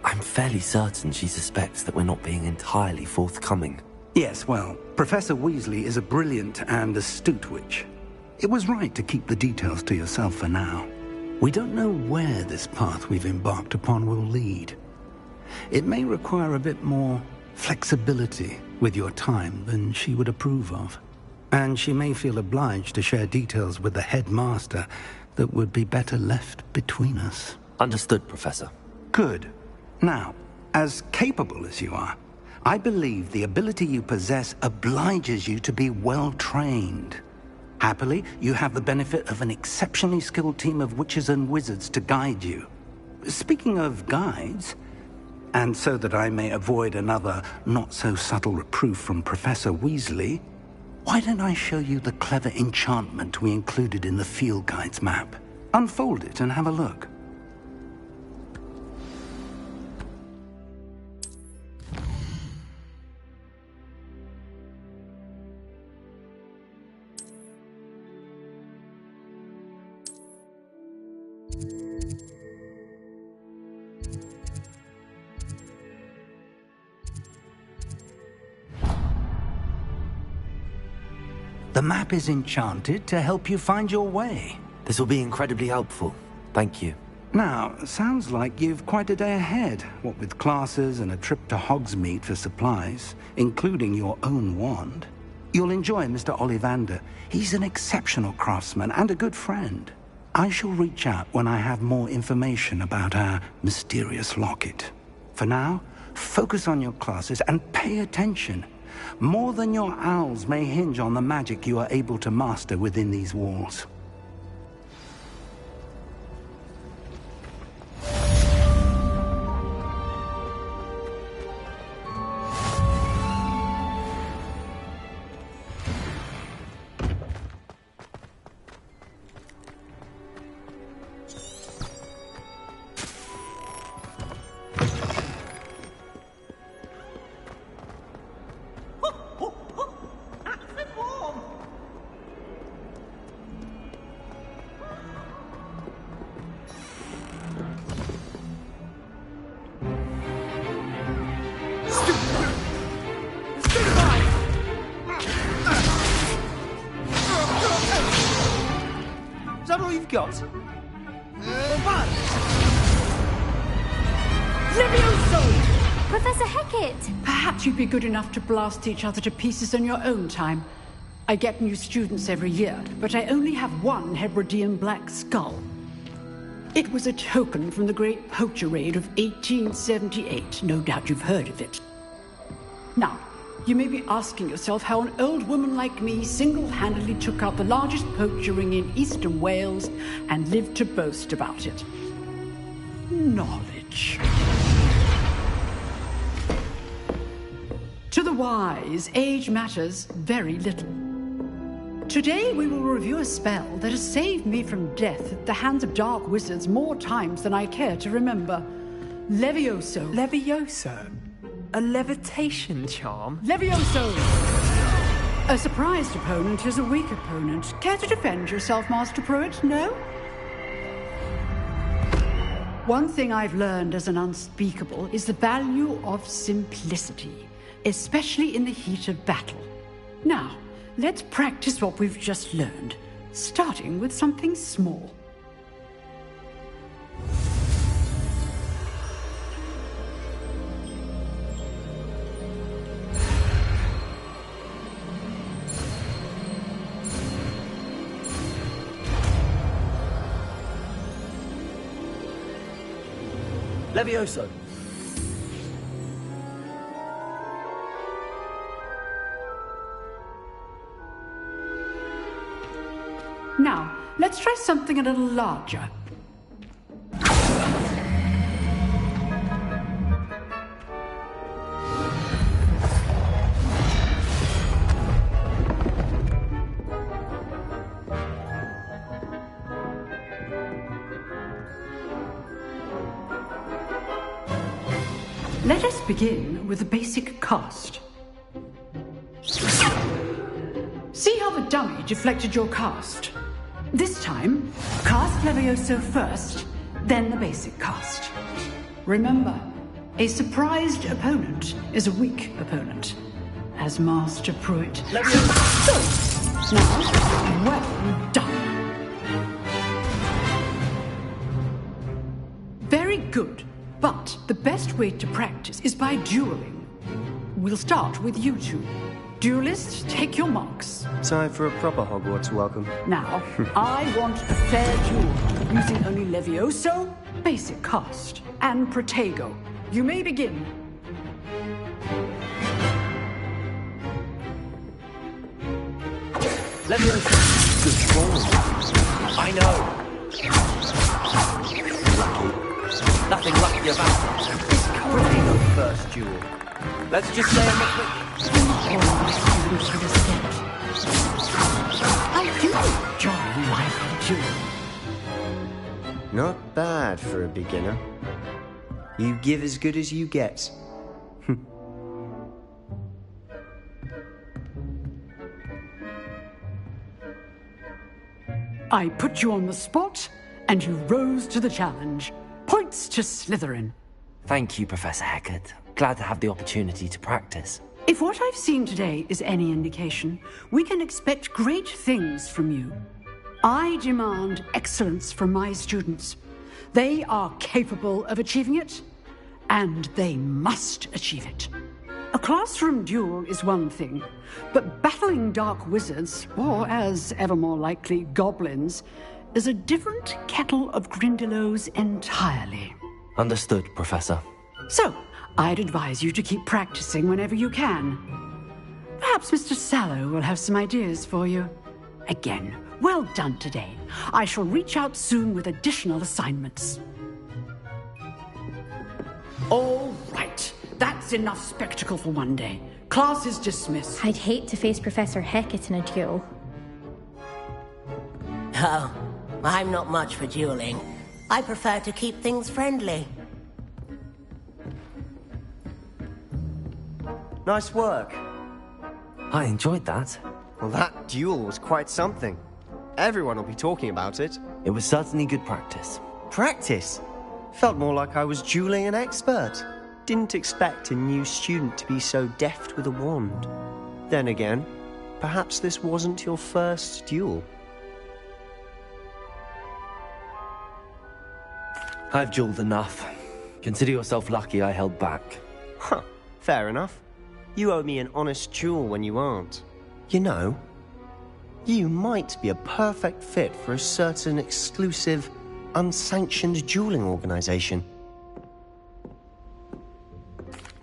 I'm fairly certain she suspects that we're not being entirely forthcoming. Yes, well, Professor Weasley is a brilliant and astute witch. It was right to keep the details to yourself for now. We don't know where this path we've embarked upon will lead. It may require a bit more flexibility with your time than she would approve of. And she may feel obliged to share details with the headmaster that would be better left between us. Understood, Professor. Good. Now, as capable as you are, I believe the ability you possess obliges you to be well trained. Happily, you have the benefit of an exceptionally skilled team of witches and wizards to guide you. Speaking of guides, and so that I may avoid another not-so-subtle reproof from Professor Weasley, why don't I show you the clever enchantment we included in the field guide's map? Unfold it and have a look. The map is enchanted to help you find your way. This will be incredibly helpful. Thank you. Now, sounds like you've quite a day ahead, what with classes and a trip to Hogsmeade for supplies, including your own wand. You'll enjoy Mr. Ollivander. He's an exceptional craftsman and a good friend. I shall reach out when I have more information about our mysterious locket. For now, focus on your classes and pay attention. More than your owls may hinge on the magic you are able to master within these walls. Is that all you've got? Levioso! Professor Hecat! Perhaps you'd be good enough to blast each other to pieces in your own time. I get new students every year, but I only have one Hebridean black skull. It was a token from the Great Poacher Raid of 1878. No doubt you've heard of it. Now, you may be asking yourself how an old woman like me single-handedly took out the largest poacher ring in eastern Wales and lived to boast about it. Knowledge. To the wise, age matters very little. Today we will review a spell that has saved me from death at the hands of dark wizards more times than I care to remember. A surprised opponent is a weak opponent. Care to defend yourself, Master Pruitt? No? One thing I've learned as an unspeakable is the value of simplicity, especially in the heat of battle. Now, let's practice what we've just learned, starting with something small. Levioso. Now, let's try something a little larger. Let us begin with the basic cast. See how the dummy deflected your cast? This time, cast Levioso first, then the basic cast. Remember, a surprised opponent is a weak opponent, as Master Pruitt. Levioso! Now, well done. Very good. But the best way to practice is by dueling. We'll start with you two. Duelists, take your marks. Time for a proper Hogwarts welcome. Now, I want a fair duel, using only Levioso, basic cast, and Protego. You may begin. Levioso. Good ball. I know. Nothing lucky about it. It's Protego first duel. Let's just say I'm I do enjoy my duel. Not bad for a beginner. You give as good as you get. I put you on the spot, and you rose to the challenge. Points to Slytherin. Thank you, Professor Hecat. Glad to have the opportunity to practice. If what I've seen today is any indication, we can expect great things from you. I demand excellence from my students. They are capable of achieving it, and they must achieve it. A classroom duel is one thing, but battling dark wizards, or as ever more likely, goblins, is a different kettle of Grindylows entirely. Understood, Professor. So, I'd advise you to keep practicing whenever you can. Perhaps Mr. Sallow will have some ideas for you. Again, well done today. I shall reach out soon with additional assignments. All right. That's enough spectacle for one day. Class is dismissed. I'd hate to face Professor Hecat in a duel. Oh, I'm not much for dueling. I prefer to keep things friendly. Nice work. I enjoyed that. Well, that duel was quite something. Everyone will be talking about it. It was certainly good practice. Practice? Felt more like I was dueling an expert. Didn't expect a new student to be so deft with a wand. Then again, perhaps this wasn't your first duel. I've dueled enough. Consider yourself lucky I held back. Huh, fair enough. You owe me an honest duel when you aren't. You know, you might be a perfect fit for a certain exclusive, unsanctioned dueling organization.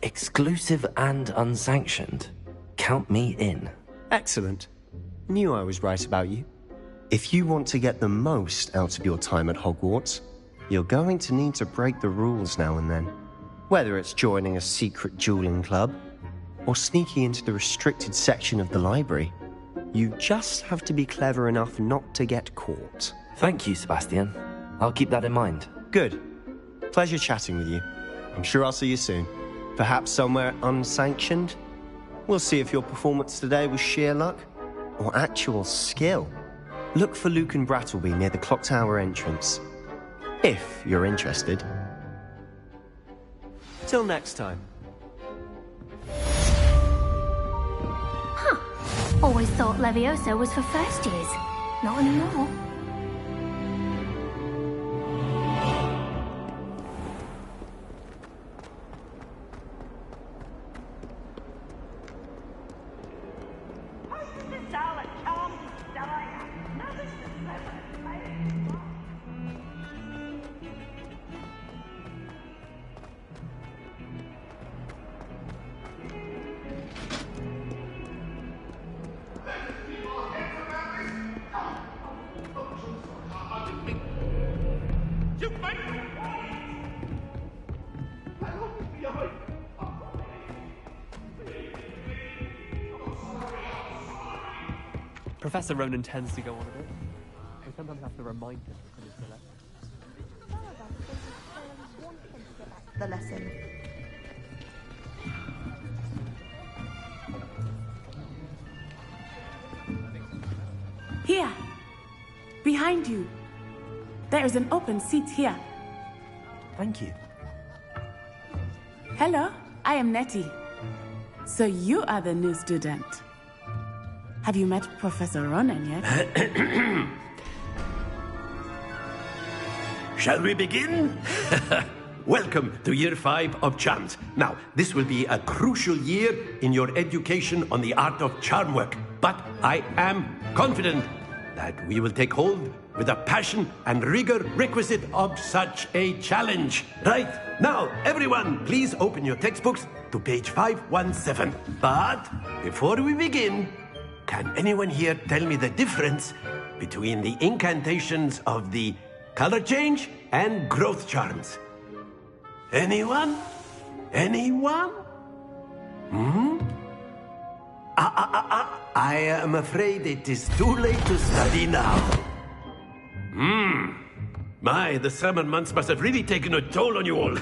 Exclusive and unsanctioned? Count me in. Excellent. Knew I was right about you. If you want to get the most out of your time at Hogwarts, you're going to need to break the rules now and then. Whether it's joining a secret dueling club, or sneaking into the restricted section of the library, you just have to be clever enough not to get caught. Thank you, Sebastian. I'll keep that in mind. Good. Pleasure chatting with you. I'm sure I'll see you soon. Perhaps somewhere unsanctioned? We'll see if your performance today was sheer luck or actual skill. Look for Luke and Brattleby near the clock tower entrance, if you're interested. Till next time. Huh. Always thought Leviosa was for first years. Not anymore. Professor Ronan tends to go on a bit. We sometimes have to remind him to come to the lesson. Here! Behind you! There is an open seat here. Thank you. Hello, I am Nettie. So you are the new student. Have you met Professor Ronan yet? Shall we begin? Welcome to Year 5 of Charms. Now, this will be a crucial year in your education on the art of charm work. But I am confident that we will take hold with the passion and rigor requisite of such a challenge. Right, now, everyone, please open your textbooks to page 517. But before we begin, can anyone here tell me the difference between the incantations of the color change and growth charms? Anyone? Anyone? I am afraid it is too late to study now. My, the summer months must have really taken a toll on you all.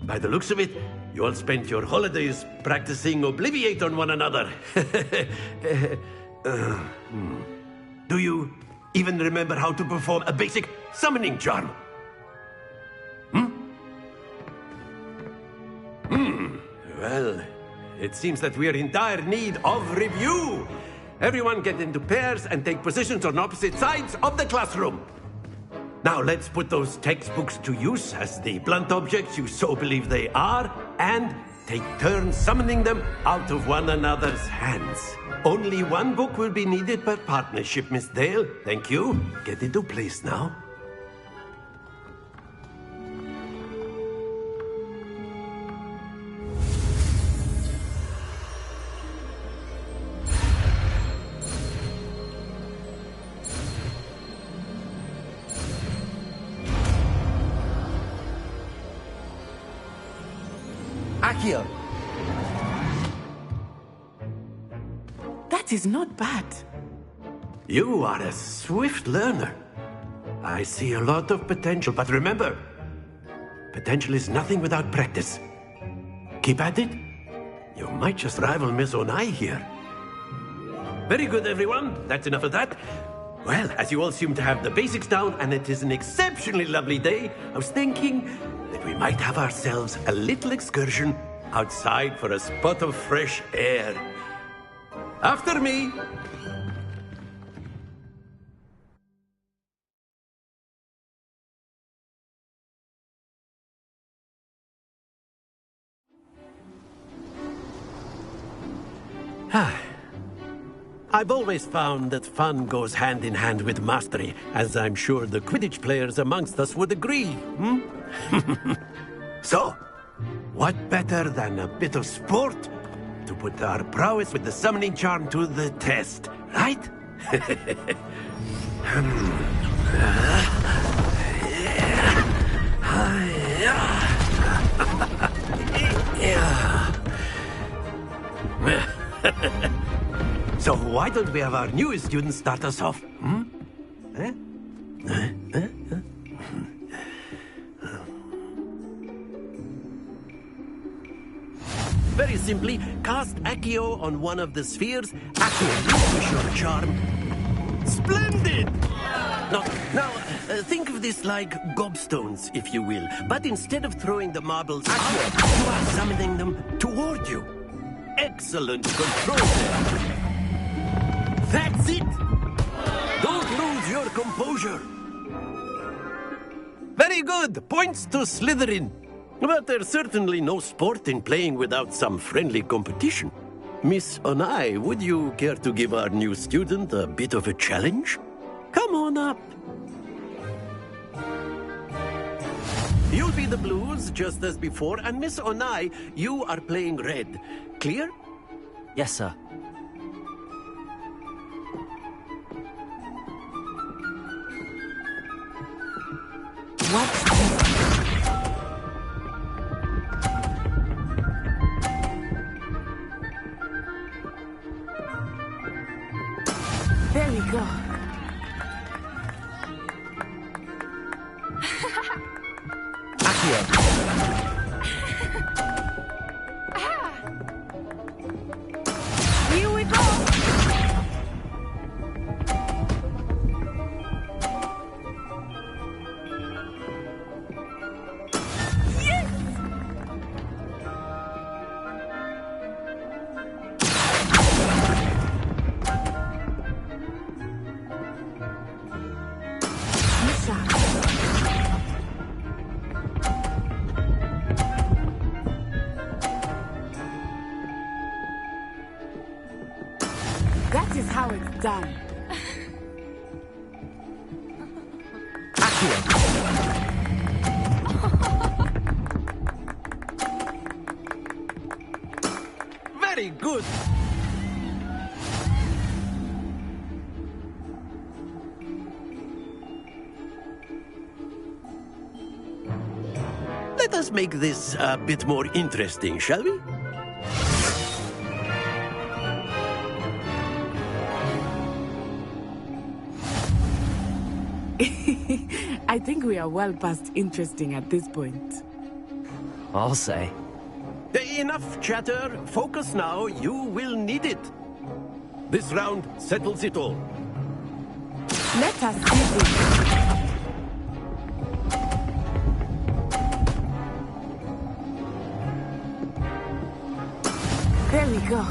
By the looks of it, you all spent your holidays practicing Obliviate on one another. Do you even remember how to perform a basic summoning charm? Well, it seems that we are in dire need of review. Everyone get into pairs and take positions on opposite sides of the classroom. Now let's put those textbooks to use as the blunt objects you so believe they are, and take turns summoning them out of one another's hands. Only one book will be needed per partnership, Miss Dale. Thank you. Get into place now. Akio. That is not bad. You are a swift learner. I see a lot of potential, but remember, potential is nothing without practice. Keep at it. You might just rival Miss Onai here. Very good, everyone. That's enough of that. Well, as you all seem to have the basics down, and it is an exceptionally lovely day, I was thinking that we might have ourselves a little excursion outside for a spot of fresh air. After me. I've always found that fun goes hand in hand with mastery, as I'm sure the Quidditch players amongst us would agree, So, what better than a bit of sport to put our prowess with the summoning charm to the test, right? So why don't we have our newest student start us off? Very simply, cast Accio on one of the spheres. Accio, relinquish your charm. Splendid! Think of this like gobstones, if you will. But instead of throwing the marbles out, you are summoning them toward you. Excellent control there. That's it! Don't lose your composure. Very good. Points to Slytherin. But there's certainly no sport in playing without some friendly competition. Miss Onai, would you care to give our new student a bit of a challenge? Come on up. You'll be the blues, just as before, and Miss Onai, you are playing red. Clear? Yes, sir. What's this? There we go. Here we go! That is how it's done. Very good. Let us make this a bit more interesting, shall we? I think we are well past interesting at this point. I'll say. Enough chatter. Focus now. You will need it. This round settles it all. Let us see this. There we go.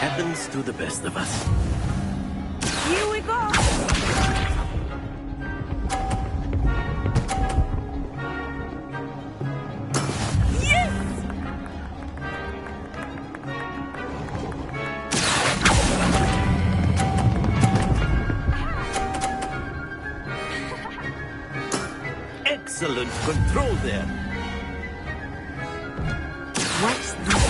Happens to the best of us. Here we go! Excellent control there. What's this?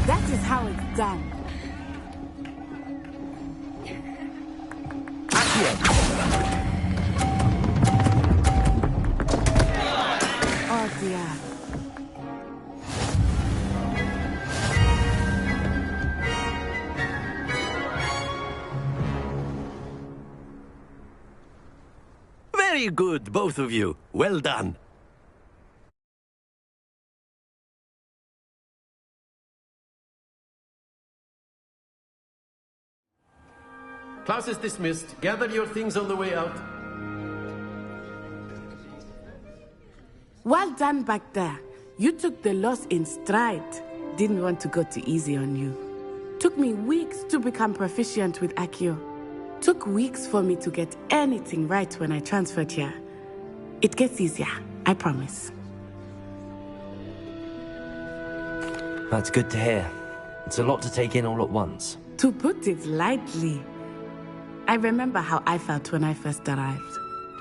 That is how it's done. Oh dear. Very good, both of you. Well done. Class is dismissed. Gather your things on the way out. Well done back there. You took the loss in stride. Didn't want to go too easy on you. Took me weeks to become proficient with Accio. Took weeks for me to get anything right when I transferred here. It gets easier, I promise. That's good to hear. It's a lot to take in all at once. To put it lightly, I remember how I felt when I first arrived.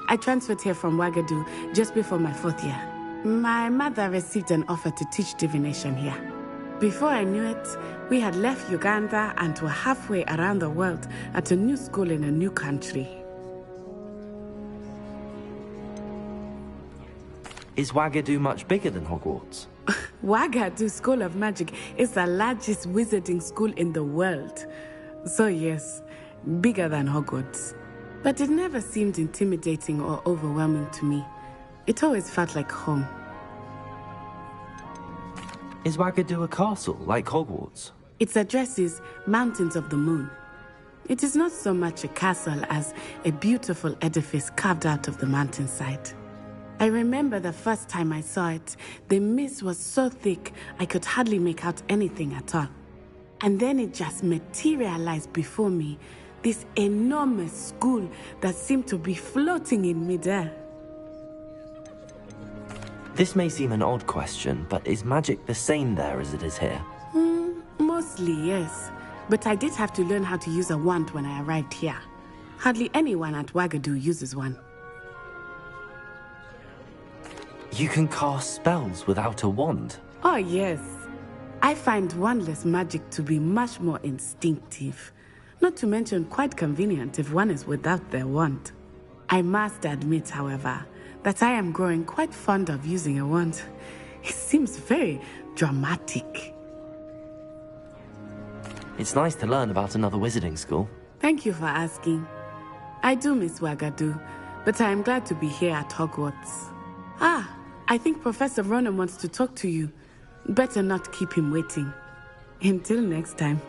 I transferred here from Wagadu just before my 4th year. My mother received an offer to teach divination here. Before I knew it, we had left Uganda and were halfway around the world at a new school in a new country. Is Wagadu much bigger than Hogwarts? Wagadu School of Magic is the largest wizarding school in the world. So yes, bigger than Hogwarts. But it never seemed intimidating or overwhelming to me. It always felt like home. Is Wagadu a castle, like Hogwarts? Its address is Mountains of the Moon. It is not so much a castle as a beautiful edifice carved out of the mountainside. I remember the first time I saw it, the mist was so thick I could hardly make out anything at all. And then it just materialized before me, this enormous school that seemed to be floating in midair. This may seem an odd question, but is magic the same there as it is here? Mostly, yes. But I did have to learn how to use a wand when I arrived here. Hardly anyone at Wagadu uses one. You can cast spells without a wand? Oh, yes. I find wandless magic to be much more instinctive. Not to mention quite convenient if one is without their wand. I must admit, however, that I am growing quite fond of using a wand. It seems very dramatic. It's nice to learn about another wizarding school. Thank you for asking. I do miss Wagadu, but I am glad to be here at Hogwarts. I think Professor Ronan wants to talk to you. Better not keep him waiting. Until next time.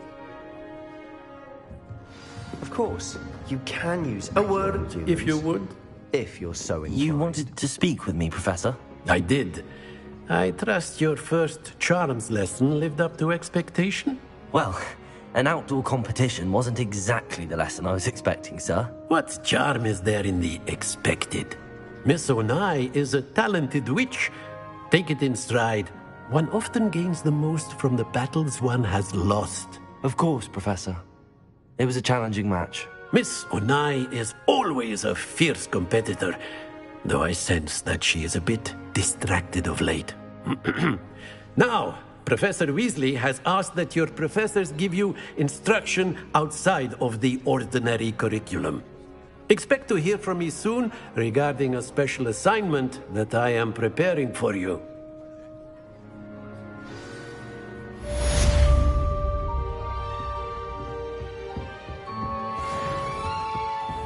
Of course, you can use a word if you would. If you're so inclined. You wanted to speak with me, Professor? I did. I trust your first charms lesson lived up to expectation? Well, an outdoor competition wasn't exactly the lesson I was expecting, sir. What charm is there in the expected? Miss Onai is a talented witch. Take it in stride. One often gains the most from the battles one has lost. Of course, Professor. It was a challenging match. Miss Onai is always a fierce competitor, though I sense that she is a bit distracted of late. Now, Professor Weasley has asked that your professors give you instruction outside of the ordinary curriculum. Expect to hear from me soon regarding a special assignment that I am preparing for you.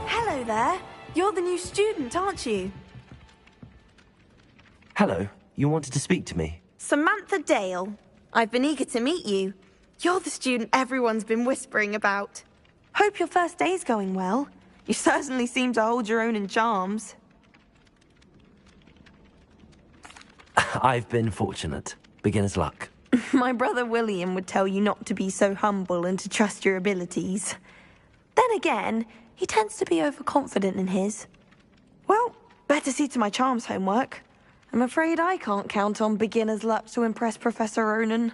Hello there. You're the new student, aren't you? Hello. You wanted to speak to me? Samantha Dale. I've been eager to meet you. You're the student everyone's been whispering about. Hope your first day's going well. You certainly seem to hold your own in charms. I've been fortunate. Beginner's luck. My brother William would tell you not to be so humble and to trust your abilities. Then again, he tends to be overconfident in his. Well, better see to my charms homework. I'm afraid I can't count on beginner's luck to impress Professor Ronan.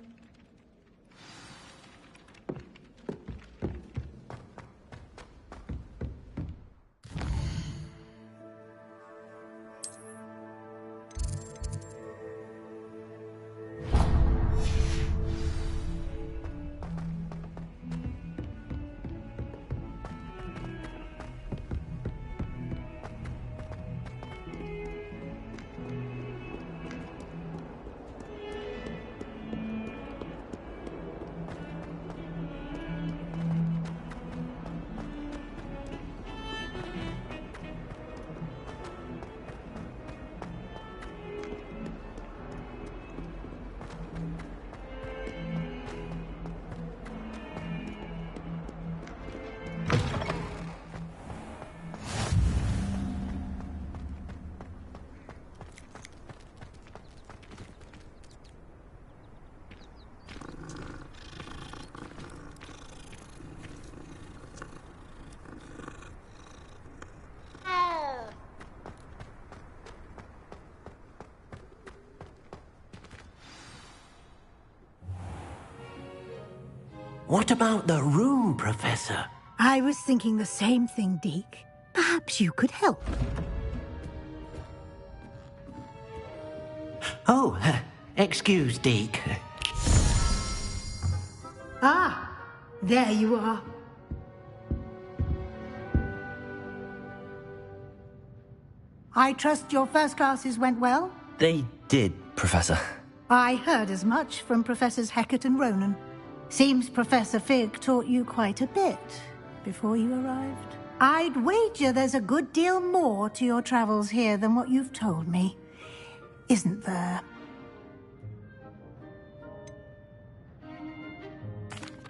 What about the room, Professor? I was thinking the same thing, Deke. Perhaps you could help. Oh, excuse, Deke. Ah, there you are. I trust your first classes went well? They did, Professor. I heard as much from Professors Hecat and Ronan. Seems Professor Fig taught you quite a bit before you arrived. I'd wager there's a good deal more to your travels here than what you've told me. Isn't there?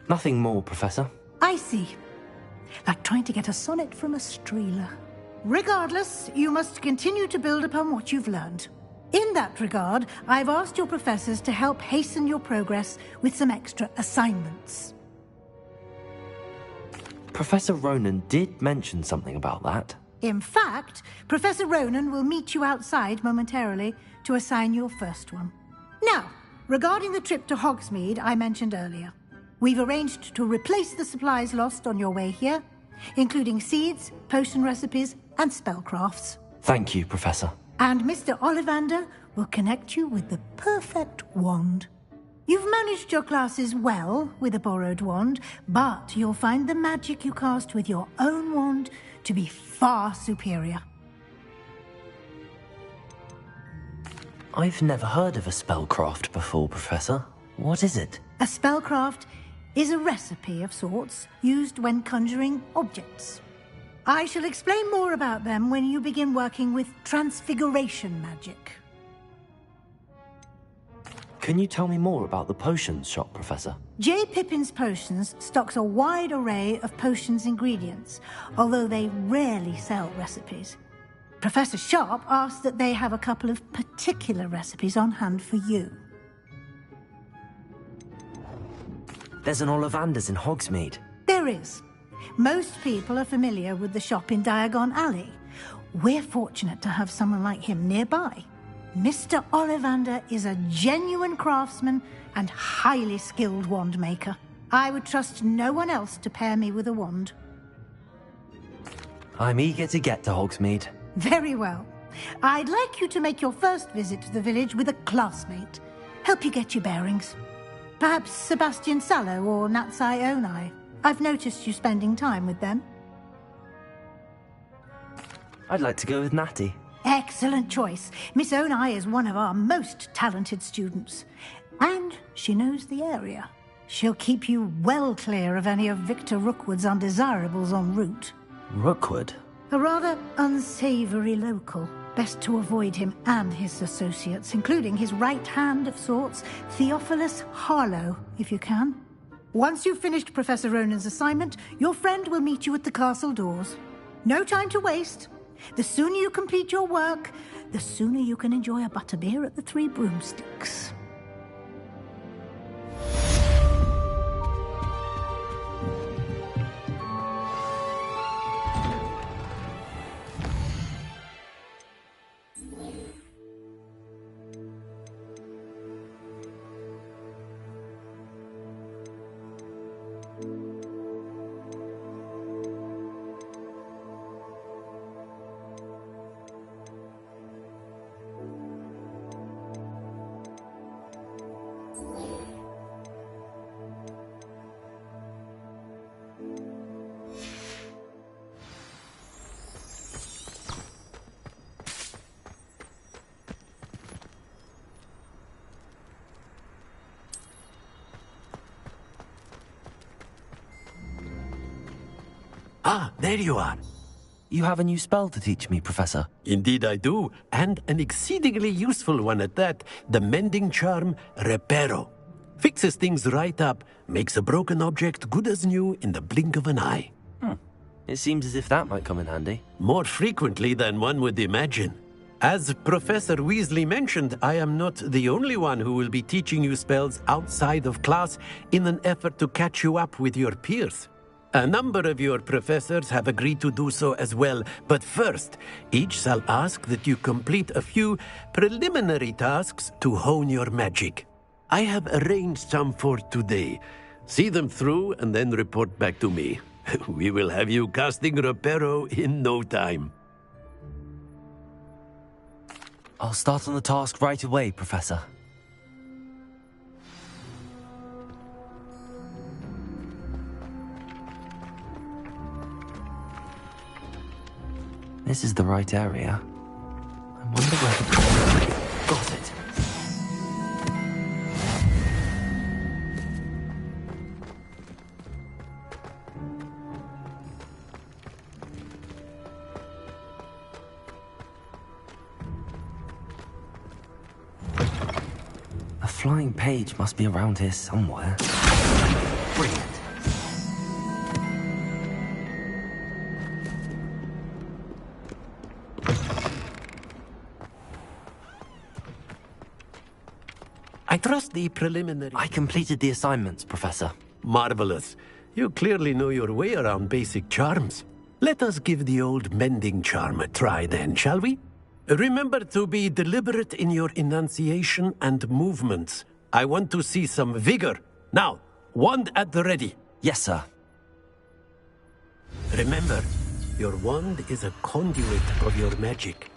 Nothing more, Professor. I see. Like trying to get a sonnet from a streeler. Regardless, you must continue to build upon what you've learned. In that regard, I've asked your professors to help hasten your progress with some extra assignments. Professor Ronan did mention something about that. In fact, Professor Ronan will meet you outside momentarily to assign your first one. Now, regarding the trip to Hogsmeade I mentioned earlier, we've arranged to replace the supplies lost on your way here, including seeds, potion recipes, and spellcrafts. Thank you, Professor. And Mr. Ollivander will connect you with the perfect wand. You've managed your classes well with a borrowed wand, but you'll find the magic you cast with your own wand to be far superior. I've never heard of a spellcraft before, Professor. What is it? A spellcraft is a recipe of sorts used when conjuring objects. I shall explain more about them when you begin working with transfiguration magic. Can you tell me more about the potions shop, Professor? J. Pippin's Potions stocks a wide array of potions ingredients, although they rarely sell recipes. Professor Sharp asked that they have a couple of particular recipes on hand for you. There's an Ollivander's in Hogsmeade. There is. Most people are familiar with the shop in Diagon Alley. We're fortunate to have someone like him nearby. Mr. Ollivander is a genuine craftsman and highly skilled wand maker. I would trust no one else to pair me with a wand. I'm eager to get to Hogsmeade. Very well. I'd like you to make your first visit to the village with a classmate. Help you get your bearings. Perhaps Sebastian Sallow or Natsai Onai. I've noticed you spending time with them. I'd like to go with Natty. Excellent choice. Miss Onai is one of our most talented students. And she knows the area. She'll keep you well clear of any of Victor Rookwood's undesirables en route. Rookwood? A rather unsavory local. Best to avoid him and his associates, including his right hand of sorts, Theophilus Harlow, if you can. Once you've finished Professor Ronan's assignment, your friend will meet you at the castle doors. No time to waste. The sooner you complete your work, the sooner you can enjoy a butterbeer at the Three Broomsticks. Ah, there you are. You have a new spell to teach me, Professor. Indeed I do, and an exceedingly useful one at that. The mending charm, Reparo. Fixes things right up, makes a broken object good as new in the blink of an eye. It seems as if that might come in handy. More frequently than one would imagine. As Professor Weasley mentioned, I am not the only one who will be teaching you spells outside of class in an effort to catch you up with your peers. A number of your professors have agreed to do so as well, but first, each shall ask that you complete a few preliminary tasks to hone your magic. I have arranged some for today. See them through and then report back to me. We will have you casting Reparo in no time. I'll start on the task right away, Professor. This is the right area. I wonder where... Got it. flying page must be around here somewhere. Brilliant. I trust the preliminary... I completed the assignments, Professor. Marvelous. You clearly know your way around basic charms. Let us give the old mending charm a try then, shall we? Remember to be deliberate in your enunciation and movements. I want to see some vigor. Now, wand at the ready. Yes, sir. Remember, your wand is a conduit of your magic.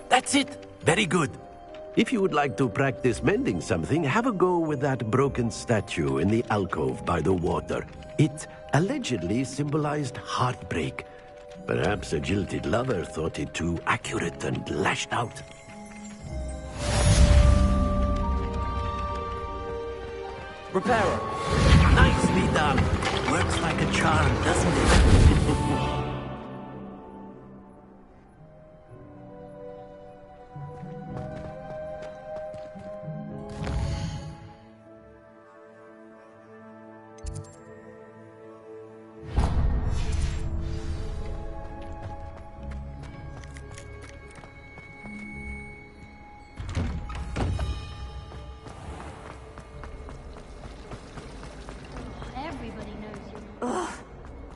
That's it! Very good. If you would like to practice mending something, have a go with that broken statue in the alcove by the water. It allegedly symbolized heartbreak. Perhaps a jilted lover thought it too accurate and lashed out. Repairer! Nicely done! Works like a charm, doesn't it? Everybody knows you. Ugh.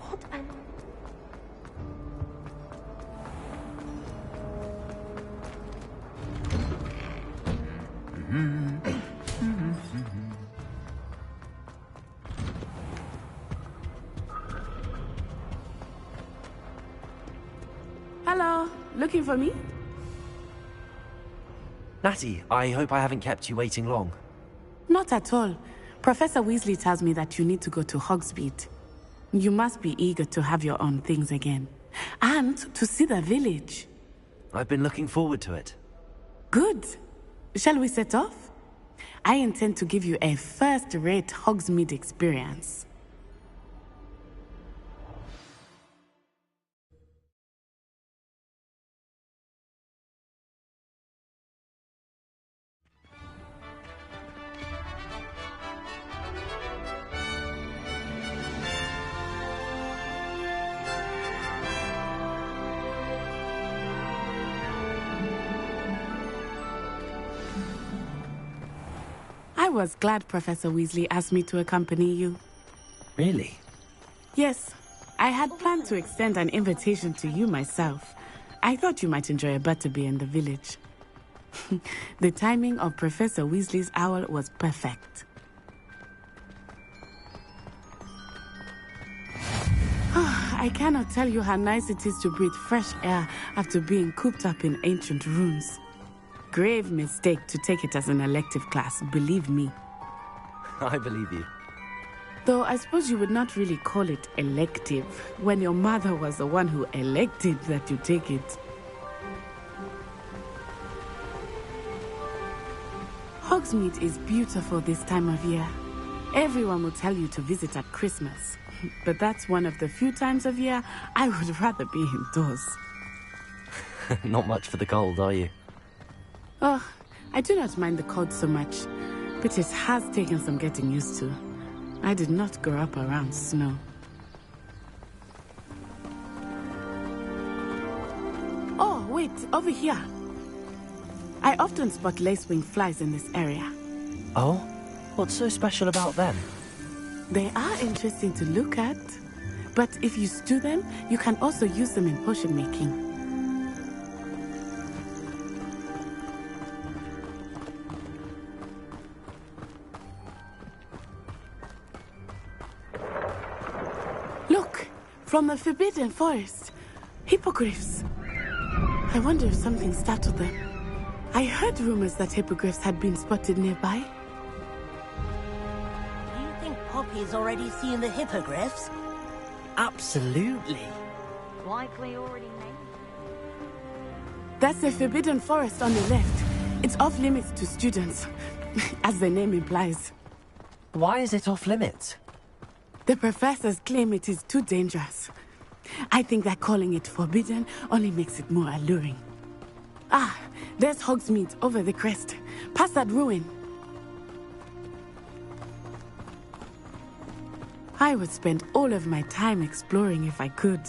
What an... Hello, looking for me? Natty, I hope I haven't kept you waiting long. Not at all. Professor Weasley tells me that you need to go to Hogsmeade. You must be eager to have your own things again. And to see the village. I've been looking forward to it. Good. Shall we set off? I intend to give you a first-rate Hogsmeade experience. I was glad Professor Weasley asked me to accompany you. Really? Yes, I had planned to extend an invitation to you myself. I thought you might enjoy a butterbeer in the village. The timing of Professor Weasley's owl was perfect. I cannot tell you how nice it is to breathe fresh air after being cooped up in ancient ruins. Grave mistake to take it as an elective class, believe me. I believe you. Though I suppose you would not really call it elective when your mother was the one who elected that you take it. Hogsmeade is beautiful this time of year. Everyone will tell you to visit at Christmas. But that's one of the few times of year I would rather be indoors. Not much for the cold, are you? Oh, I do not mind the cold so much, but it has taken some getting used to. I did not grow up around snow. Oh, wait, over here. I often spot lacewing flies in this area. Oh? What's so special about them? They are interesting to look at, but if you stew them, you can also use them in potion making. Look, from the Forbidden Forest, hippogriffs. I wonder if something startled them. I heard rumors that hippogriffs had been spotted nearby. Poppy's already seen the hippogriffs? Absolutely. Likely already made. That's the Forbidden Forest on the left. It's off limits to students, as the name implies. Why is it off limits? The professors claim it is too dangerous. I think that calling it forbidden only makes it more alluring. Ah, there's Hogsmeade over the crest. Past that ruin. I would spend all of my time exploring if I could.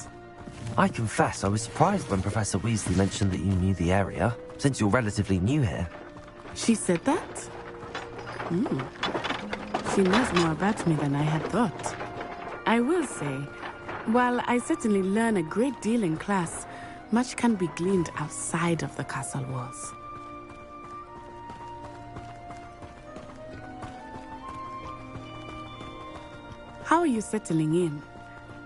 I confess I was surprised when Professor Weasley mentioned that you knew the area, since you're relatively new here. She said that? She knows more about me than I had thought. I will say, while I certainly learn a great deal in class, much can be gleaned outside of the castle walls. How are you settling in?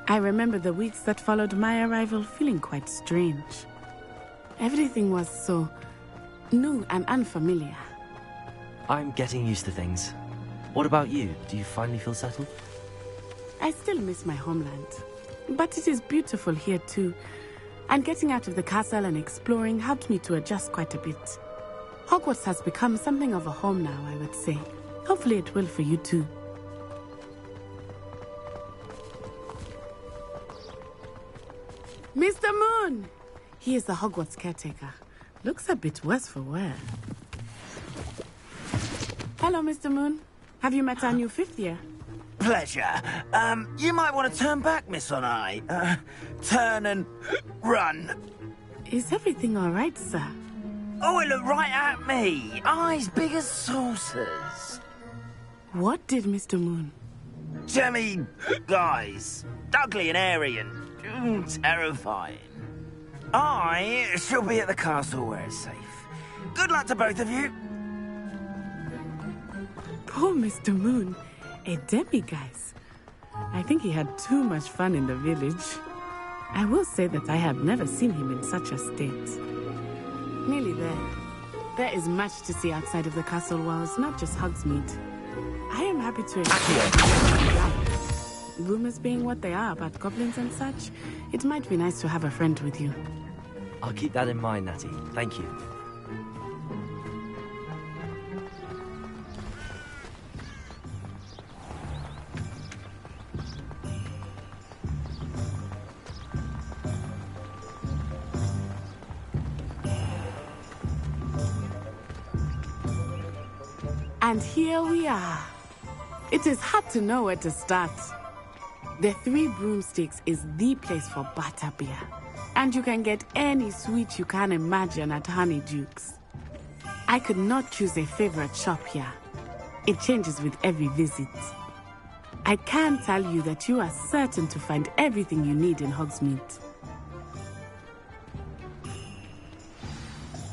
I remember the weeks that followed my arrival feeling quite strange. Everything was so new and unfamiliar. I'm getting used to things. What about you? Do you finally feel settled? I still miss my homeland, but it is beautiful here too. And getting out of the castle and exploring helped me to adjust quite a bit. Hogwarts has become something of a home now, I would say. Hopefully it will for you too. Mr. Moon! He is the Hogwarts caretaker. Looks a bit worse for wear. Hello, Mr. Moon. Have you met our new fifth year? Pleasure. You might want to turn back, Miss Onai. Turn and run. Is everything all right, sir? Oh, it looked right at me. Eyes big as saucers. What did Mr. Moon? Jemmy guys. Ugly and airy and terrifying. I shall be at the castle where it's safe. Good luck to both of you. Poor Mr. Moon. A demiguise. I think he had too much fun in the village. I will say that I have never seen him in such a state. Nearly there. There is much to see outside of the castle walls, not just Hogsmeade. I am happy to explore. Rumors being what they are about goblins and such, it might be nice to have a friend with you. I'll keep that in mind, Natty. Thank you. And here we are. It is hard to know where to start. The Three Broomsticks is the place for butterbeer. And you can get any sweet you can imagine at Honeyduke's. I could not choose a favorite shop here. It changes with every visit. I can tell you that you are certain to find everything you need in Hogsmeade.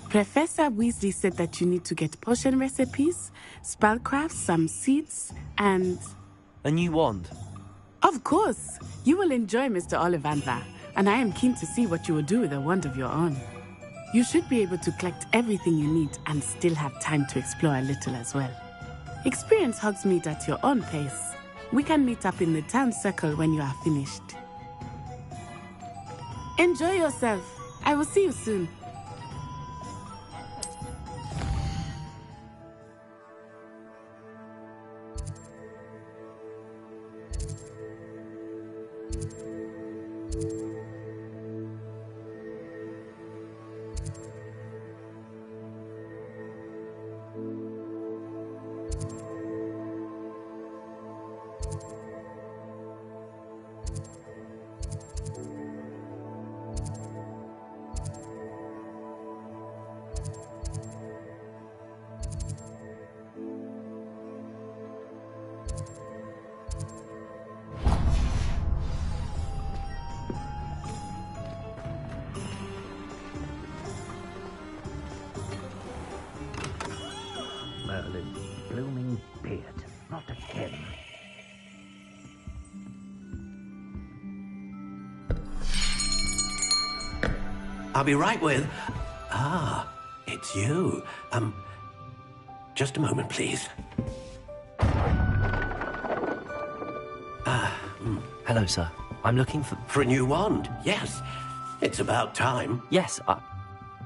Professor Weasley said that you need to get potion recipes, spellcrafts, some seeds, and... A new wand? Of course! You will enjoy Mr. Ollivander, and I am keen to see what you will do with a wand of your own. You should be able to collect everything you need and still have time to explore a little as well. Experience Hogsmeade at your own pace. We can meet up in the town circle when you are finished. Enjoy yourself. I will see you soon. Merlin's blooming beard. Not again. I'll be right with... Ah, it's you. Just a moment, please. Hello, sir. I'm looking for... For a new wand, yes. It's about time. Yes,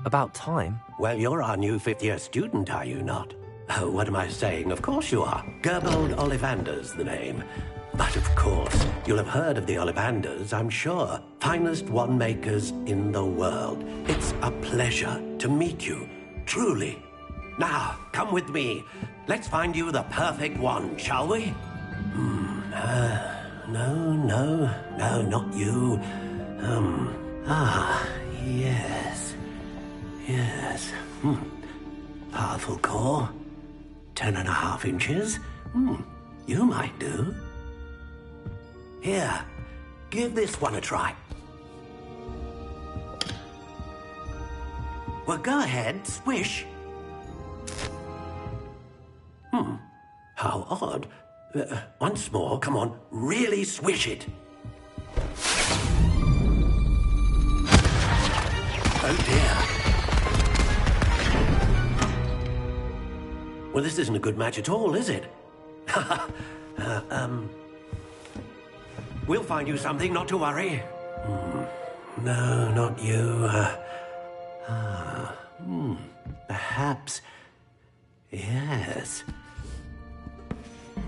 about time? Well, you're our new fifth-year student, are you not? Oh, what am I saying? Of course you are. Gerbold Ollivander's the name. But of course, you'll have heard of the Ollivanders, I'm sure. Finest wand makers in the world. It's a pleasure to meet you, truly. Now, come with me. Let's find you the perfect wand, shall we? No, not you. Yes. Powerful core. 10.5 inches. You might do. Here, give this one a try. Well, go ahead, swish. How odd. Once more, come on, really swish it. Oh dear. Well, this isn't a good match at all, is it? We'll find you something, not to worry. No, not you. Perhaps... Yes.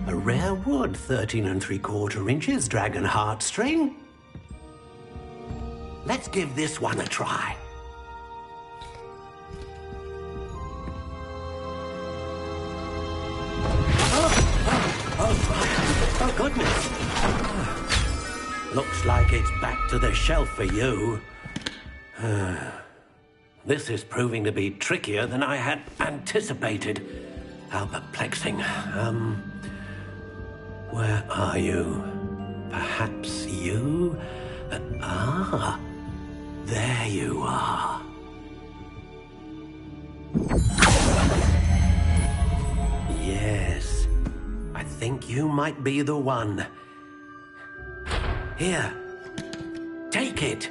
A rare wood, 13 3/4 inches, dragon heartstring. Let's give this one a try. Oh, goodness. Looks like it's back to the shelf for you. This is proving to be trickier than I had anticipated. How perplexing. Where are you? Perhaps you? There you are. Yes, I think you might be the one. Here, take it.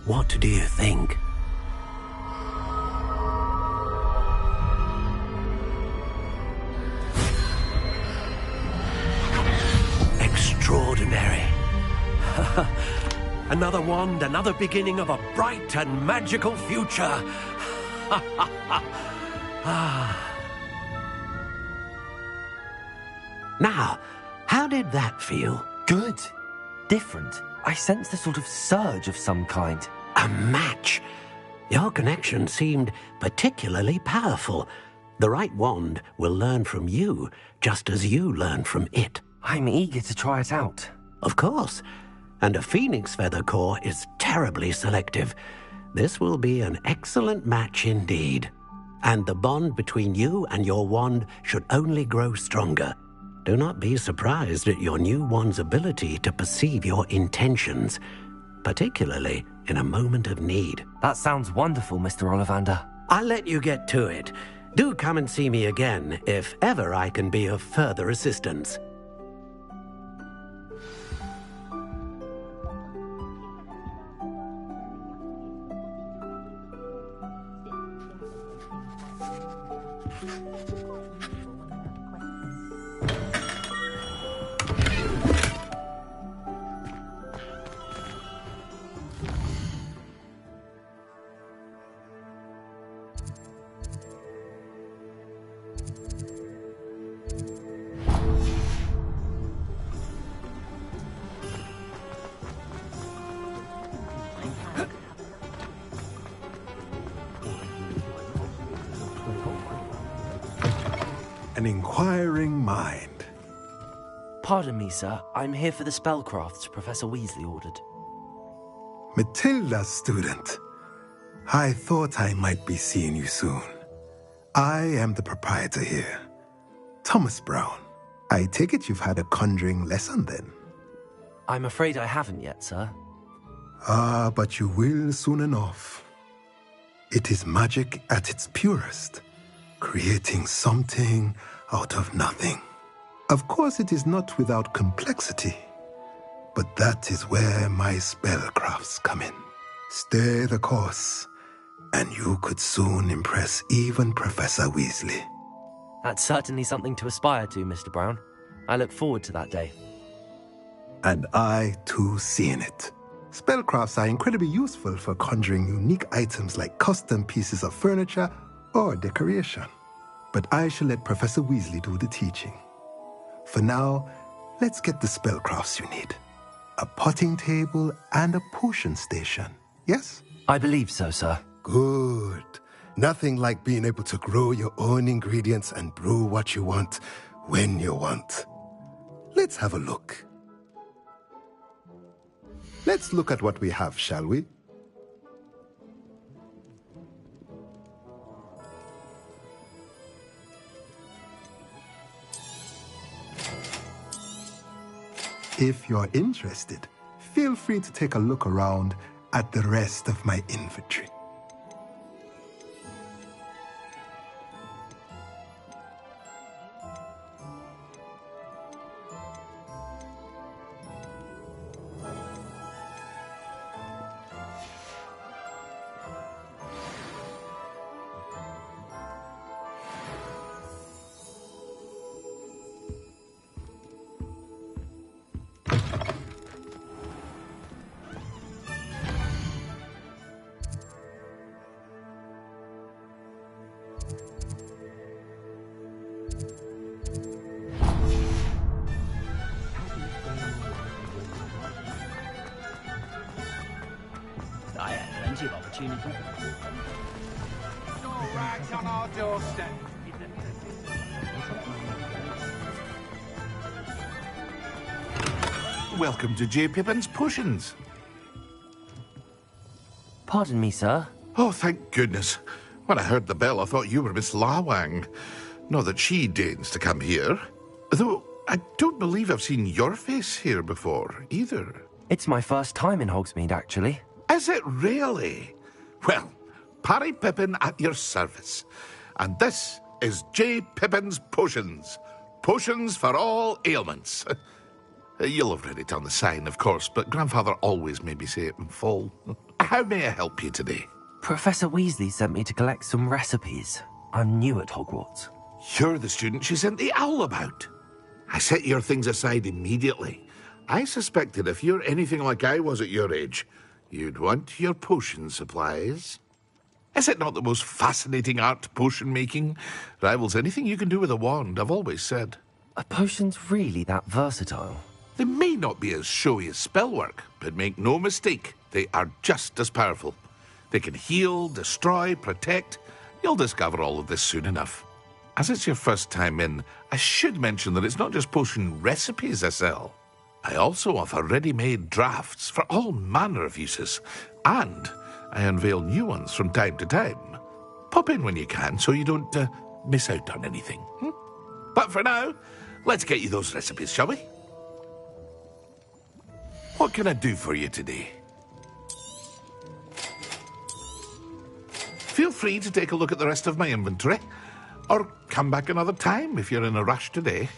What do you think? Extraordinary. Another wand, another beginning of a bright and magical future. Now, how did that feel? Good. Different. I sensed a sort of surge of some kind. A match. Your connection seemed particularly powerful. The right wand will learn from you, just as you learn from it. I'm eager to try it out. Of course. And a phoenix feather core is terribly selective. This will be an excellent match indeed. And the bond between you and your wand should only grow stronger. Do not be surprised at your new wand's ability to perceive your intentions, particularly in a moment of need. That sounds wonderful, Mr. Ollivander. I'll let you get to it. Do come and see me again if ever I can be of further assistance. An inquiring mind. Pardon me, sir. I'm here for the spellcrafts Professor Weasley ordered. Matilda's student. I thought I might be seeing you soon. I am the proprietor here, Thomas Brown. I take it you've had a conjuring lesson then? I'm afraid I haven't yet, sir. But you will soon enough. It is magic at its purest, creating something out of nothing. Of course, it is not without complexity, But that is where my spellcrafts come in. Stay the course, and you could soon impress even Professor Weasley. That's certainly something to aspire to, Mr. Brown. I look forward to that day. And I, too, seen it. Spellcrafts are incredibly useful for conjuring unique items like custom pieces of furniture or decoration. But I shall let Professor Weasley do the teaching. For now, let's get the spellcrafts you need. A potting table and a potion station, yes? I believe so, sir. Good. Nothing like being able to grow your own ingredients and brew what you want, when you want. Let's have a look. Let's look at what we have, shall we? If you're interested, feel free to take a look around at the rest of my inventory. I had plenty of opportunity. All right on our doorstep. Welcome to J. Pippin's Potions. Pardon me, sir. Oh, thank goodness. When I heard the bell, I thought you were Miss Lawang. Not that she deigns to come here. Though, I don't believe I've seen your face here before, either. It's my first time in Hogsmeade, actually. Is it really? Well, Parry Pippin at your service. And this is J. Pippin's Potions. Potions for all ailments. You'll have read it on the sign, of course, but Grandfather always made me say it in full. How may I help you today? Professor Weasley sent me to collect some recipes. I'm new at Hogwarts. You're the student she sent the owl about. I set your things aside immediately. I suspected if you're anything like I was at your age, you'd want your potion supplies. Is it not the most fascinating art, potion making? Rivals anything you can do with a wand, I've always said. Are potions really that versatile? They may not be as showy as spellwork, but make no mistake, they are just as powerful. They can heal, destroy, protect. You'll discover all of this soon enough. As it's your first time in, I should mention that it's not just potion recipes I sell. I also offer ready-made drafts for all manner of uses, and I unveil new ones from time to time. Pop in when you can so you don't miss out on anything. But for now, let's get you those recipes, shall we? What can I do for you today? Feel free to take a look at the rest of my inventory, or come back another time if you're in a rush today.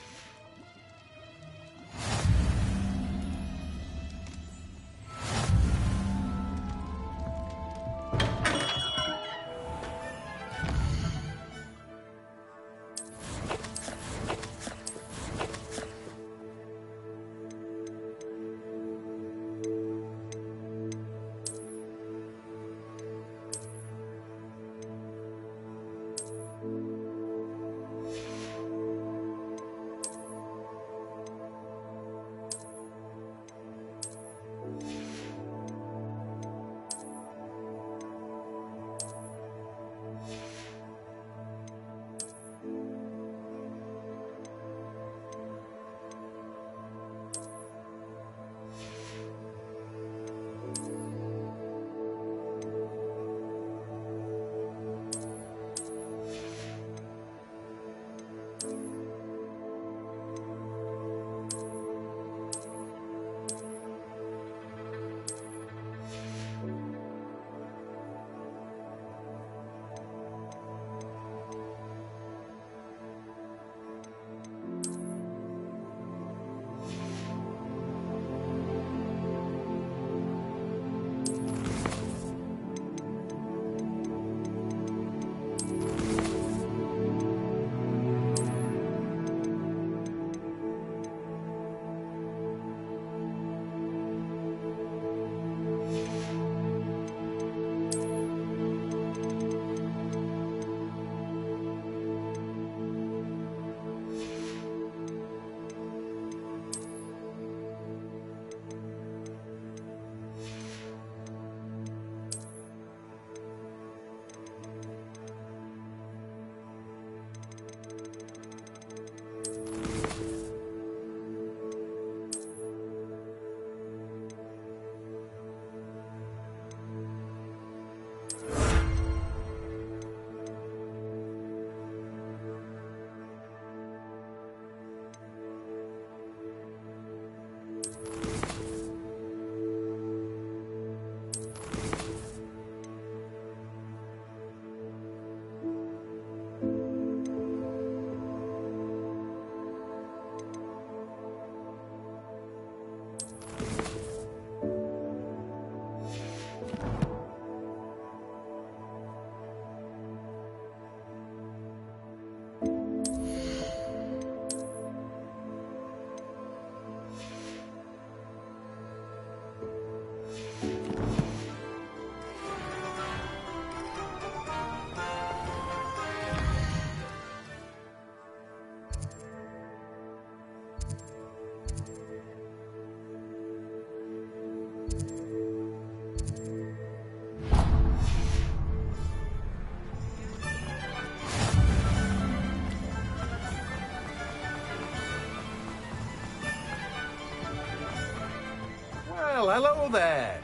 Well, hello there.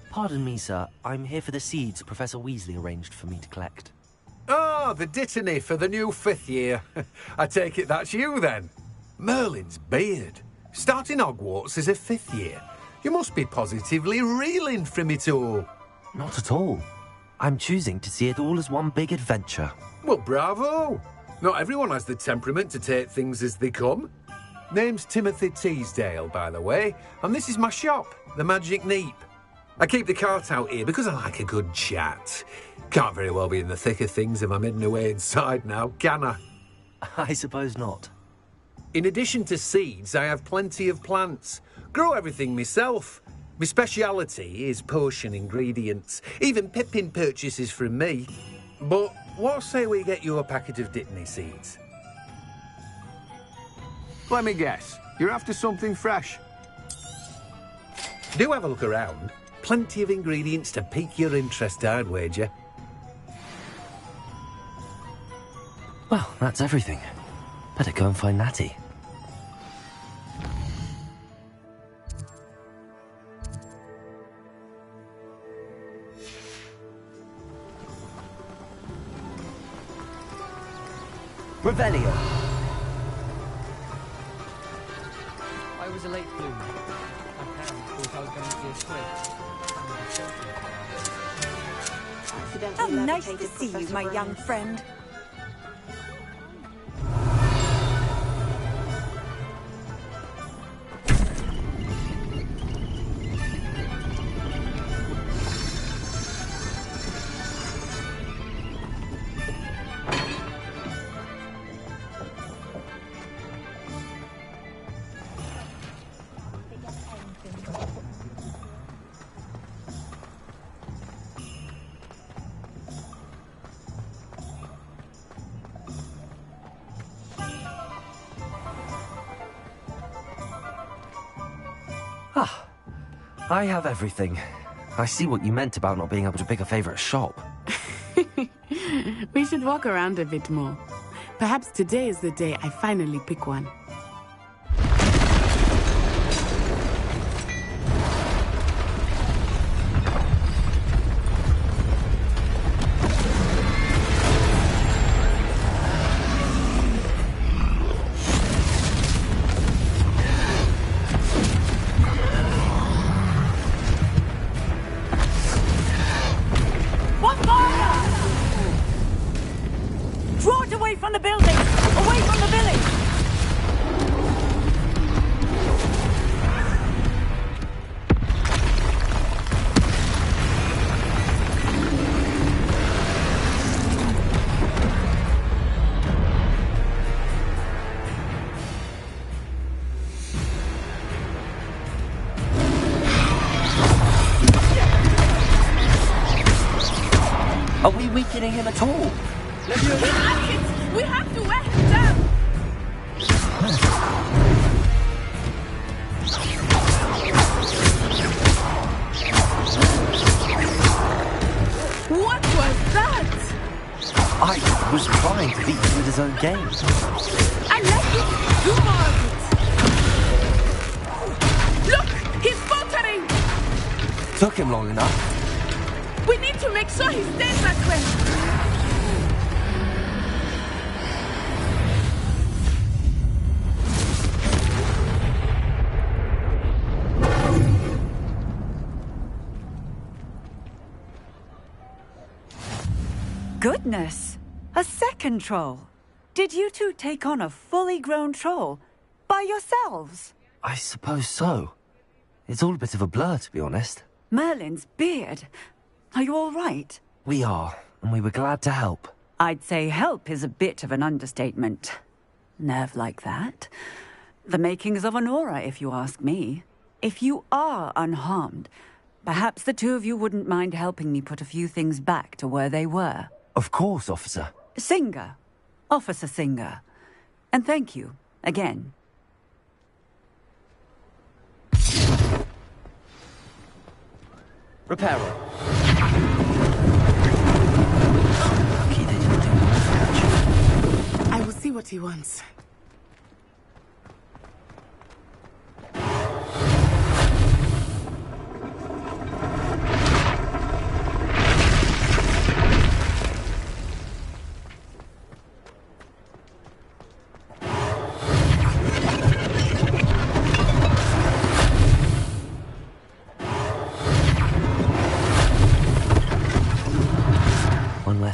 Pardon me, sir. I'm here for the seeds Professor Weasley arranged for me to collect. Ah, the dittany for the new 5th year. I take it that's you, then. Merlin's beard. Starting Hogwarts as a 5th year. You must be positively reeling from it all. Not at all. I'm choosing to see it all as one big adventure. Well, bravo. Not everyone has the temperament to take things as they come. Name's Timothy Teasdale, by the way, and this is my shop, the Magic Neep. I keep the cart out here because I like a good chat. Can't very well be in the thick of things if I'm hidden away inside now, can I? I suppose not. In addition to seeds, I have plenty of plants. Grow everything myself. My speciality is potion ingredients. Even Pippin purchases from me. But what say we get you a packet of Dittany seeds? Let me guess. You're after something fresh. Do have a look around. Plenty of ingredients to pique your interest, I'd wager. Well, that's everything. Better go and find Natty. Revelio. I was a late bloomer. My parents thought I was going to be a switch. How nice to see you, my young friend. I have everything. I see what you meant about not being able to pick a favourite shop. We should walk around a bit more. Perhaps today is the day I finally pick one. Are we weakening him at all? We have to wear him down! What was that? I was trying to beat him with his own game. I let you do more of it. Look! He's faltering! Took him long enough. We need to make sure he stays that way. Goodness! A second troll. Did you two take on a fully grown troll by yourselves? I suppose so. It's all a bit of a blur, to be honest. Merlin's beard. Are you all right? We are, and we were glad to help. I'd say help is a bit of an understatement. Nerve like that. The makings of an aura, if you ask me. If you are unharmed, perhaps the two of you wouldn't mind helping me put a few things back to where they were. Of course, officer. Singer. Officer Singer. And thank you, again. Reparo. I will see what he wants.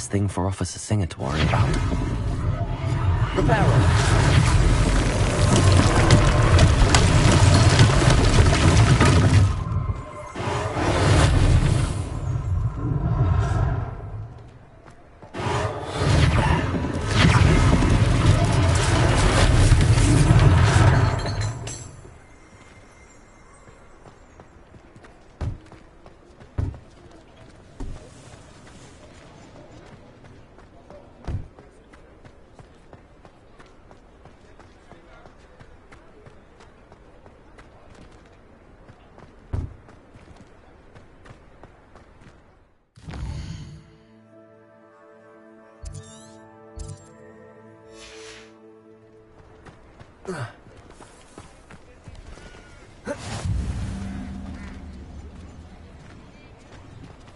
less thing for Officer Singer to worry about. Reparo.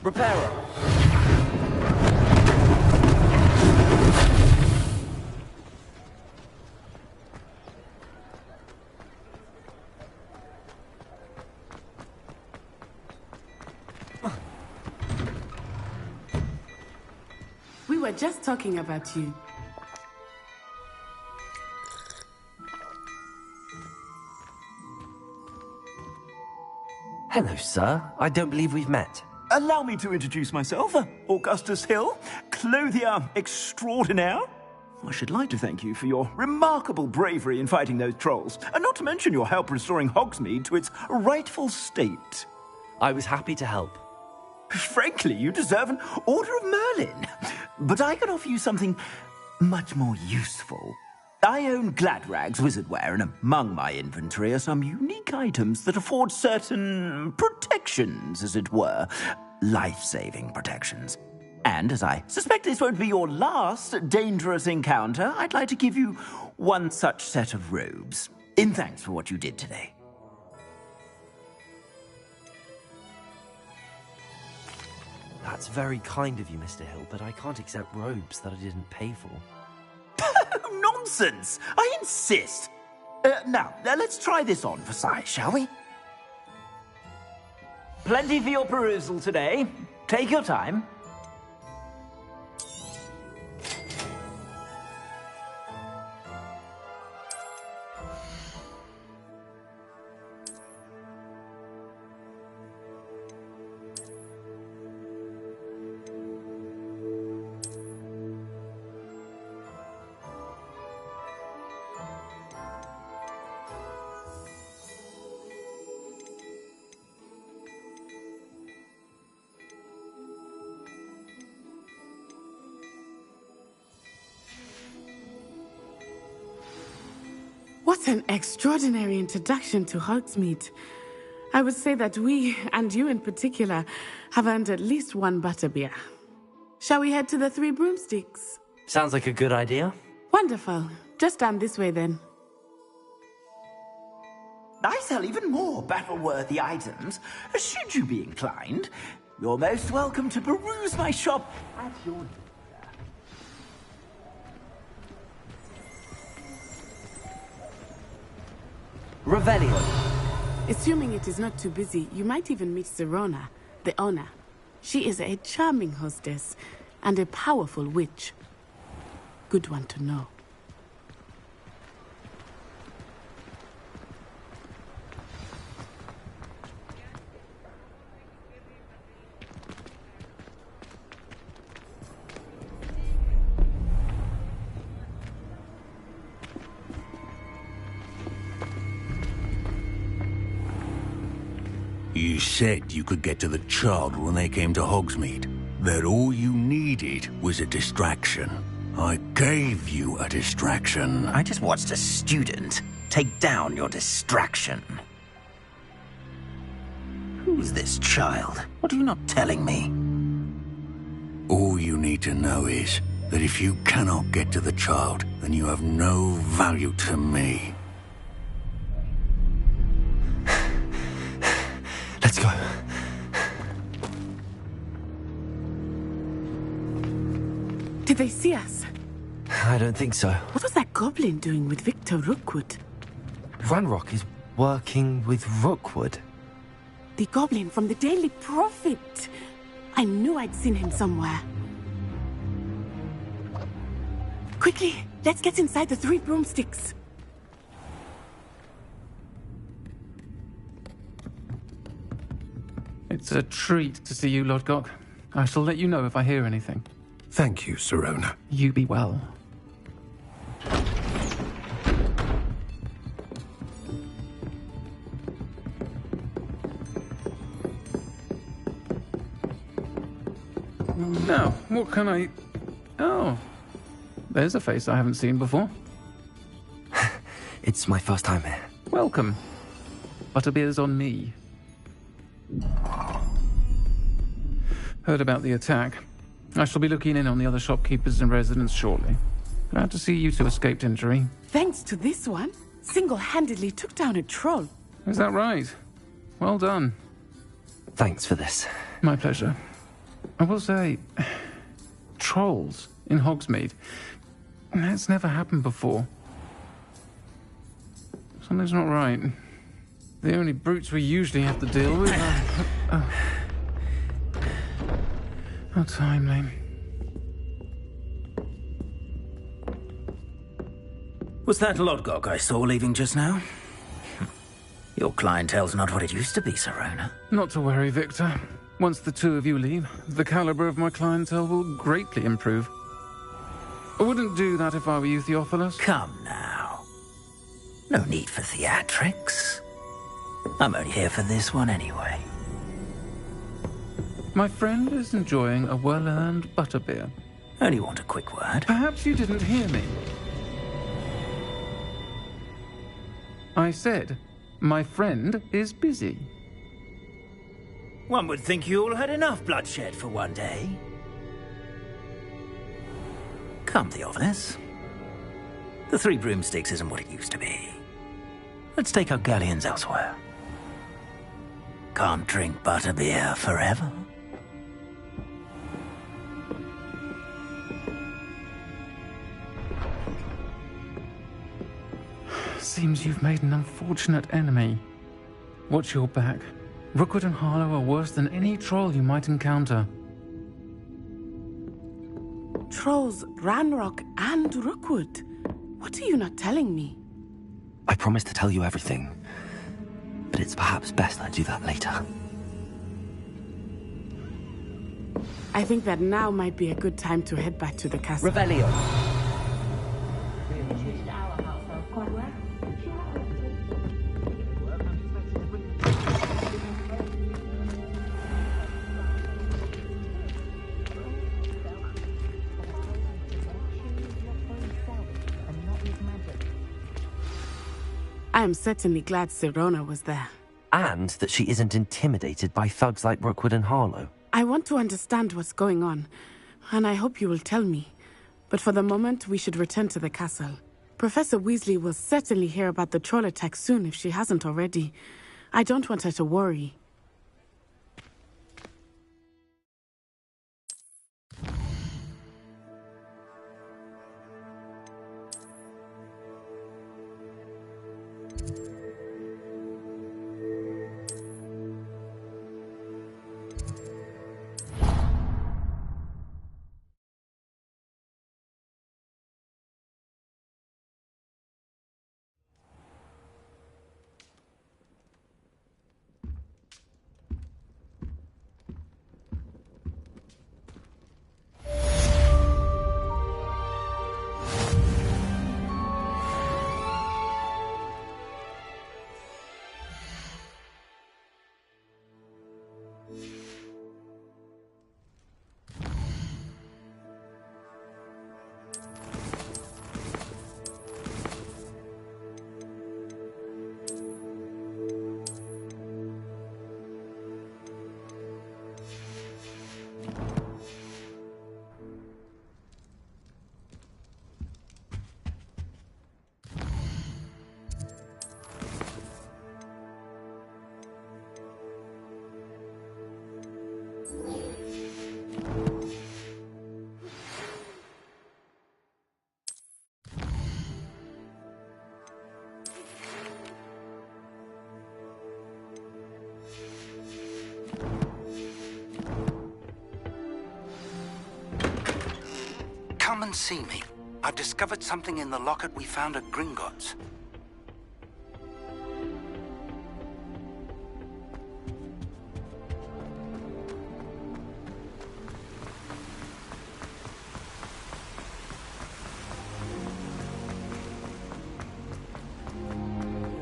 Reparo. We were just talking about you. Hello, sir. I don't believe we've met. Allow me to introduce myself, Augustus Hill, clothier extraordinaire. I should like to thank you for your remarkable bravery in fighting those trolls, and not to mention your help restoring Hogsmeade to its rightful state. I was happy to help. Frankly, you deserve an Order of Merlin. But I can offer you something much more useful. I own Gladrag's wizardware, and among my inventory are some unique items that afford certain protections, as it were. Life-saving protections. And as I suspect this won't be your last dangerous encounter, I'd like to give you one such set of robes, in thanks for what you did today. That's very kind of you, Mr. Hill, but I can't accept robes that I didn't pay for. Nonsense! I insist! Now, let's try this on for size, shall we? Plenty for your perusal today. Take your time. What an extraordinary introduction to Hogsmeade. I would say that we, and you in particular, have earned at least one butterbeer. Shall we head to the Three Broomsticks? Sounds like a good idea. Wonderful. Just down this way then. I sell even more battle-worthy items. Should you be inclined, you're most welcome to peruse my shop at your leisure. Revelio. Assuming it is not too busy, you might even meet Sirona, the owner. She is a charming hostess and a powerful witch. Good one to know. You said you could get to the child when they came to Hogsmeade. That all you needed was a distraction. I gave you a distraction. I just watched a student take down your distraction. Who's this child? What are you not telling me? All you need to know is that if you cannot get to the child, then you have no value to me. Let's go. Did they see us? I don't think so. What was that goblin doing with Victor Rookwood? Ranrock is working with Rookwood. The goblin from the Daily Prophet. I knew I'd seen him somewhere. Quickly, let's get inside the 3 broomsticks. It's a treat to see you, Lodgok. I shall let you know if I hear anything. Thank you, Sirona. You be well. Now, what can I... Oh, there's a face I haven't seen before. It's my first time here. Welcome. Butterbeer's on me. Heard about the attack. I shall be looking in on the other shopkeepers and residents shortly. Glad to see you two escaped injury. Thanks to this one, single-handedly took down a troll. Is that right? Well done. Thanks for this. My pleasure. I will say, trolls in Hogsmeade. That's never happened before. Something's not right. The only brutes we usually have to deal with are... How timely. Was that Lodgok I saw leaving just now? Your clientele's not what it used to be, Sirona. Not to worry, Victor. Once the two of you leave, the caliber of my clientele will greatly improve. I wouldn't do that if I were you, Theophilus. Come now. No need for theatrics. I'm only here for this one anyway. My friend is enjoying a well-earned butterbeer. Only want a quick word. Perhaps you didn't hear me. I said, my friend is busy. One would think you all had enough bloodshed for one day. Come, Theophilus. The 3 broomsticks isn't what it used to be. Let's take our galleons elsewhere. Can't drink butterbeer forever. Seems you've made an unfortunate enemy. Watch your back. Rookwood and Harlow are worse than any troll you might encounter. Trolls, Ranrock, and Rookwood. What are you not telling me? I promised to tell you everything, but it's perhaps best I do that later. I think that now might be a good time to head back to the castle. Revelio. I am certainly glad Sirona was there. And that she isn't intimidated by thugs like Rookwood and Harlow. I want to understand what's going on, and I hope you will tell me. But for the moment, we should return to the castle. Professor Weasley will certainly hear about the troll attack soon if she hasn't already. I don't want her to worry. Come and see me. I've discovered something in the locket we found at Gringotts.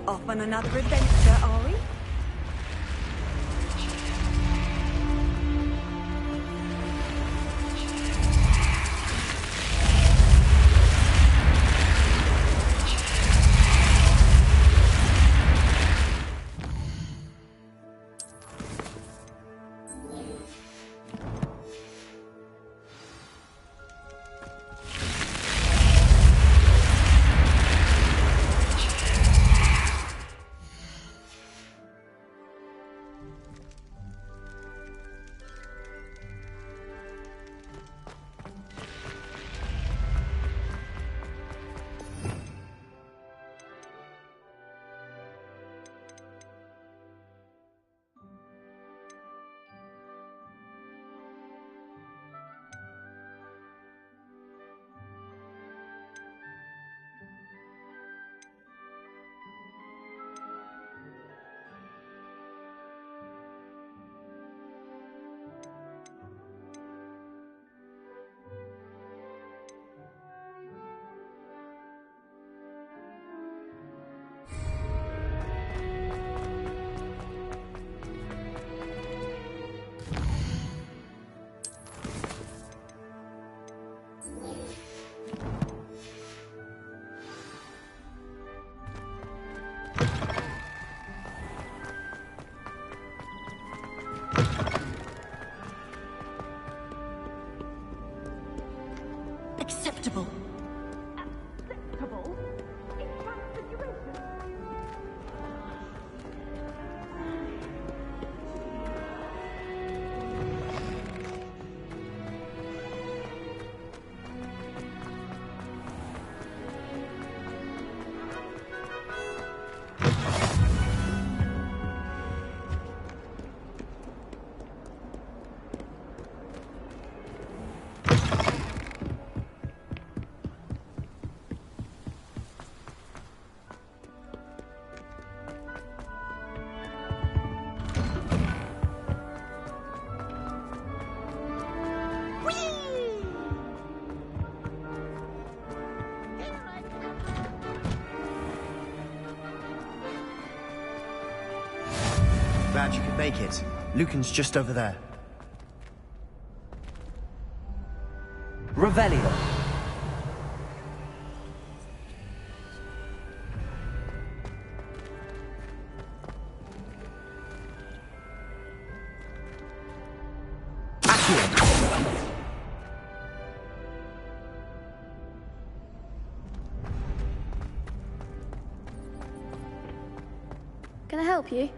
Off on another adventure, are we? Acceptable. Glad you could make it. Lucan's just over there. Revelio. Can I help you?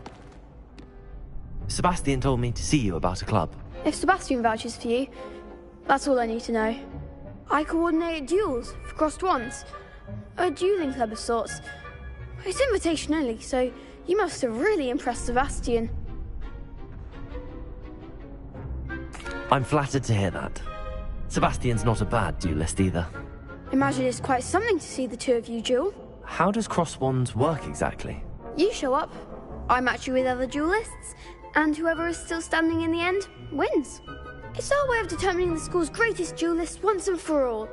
Sebastian told me to see you about a club. If Sebastian vouches for you, that's all I need to know. I coordinate duels for crossed wands. A dueling club of sorts. It's invitation only, so you must have really impressed Sebastian. I'm flattered to hear that. Sebastian's not a bad duelist either. Imagine it's quite something to see the two of you duel. How does cross wands work exactly? You show up, I match you with other duelists, and whoever is still standing in the end wins. It's our way of determining the school's greatest duelist once and for all.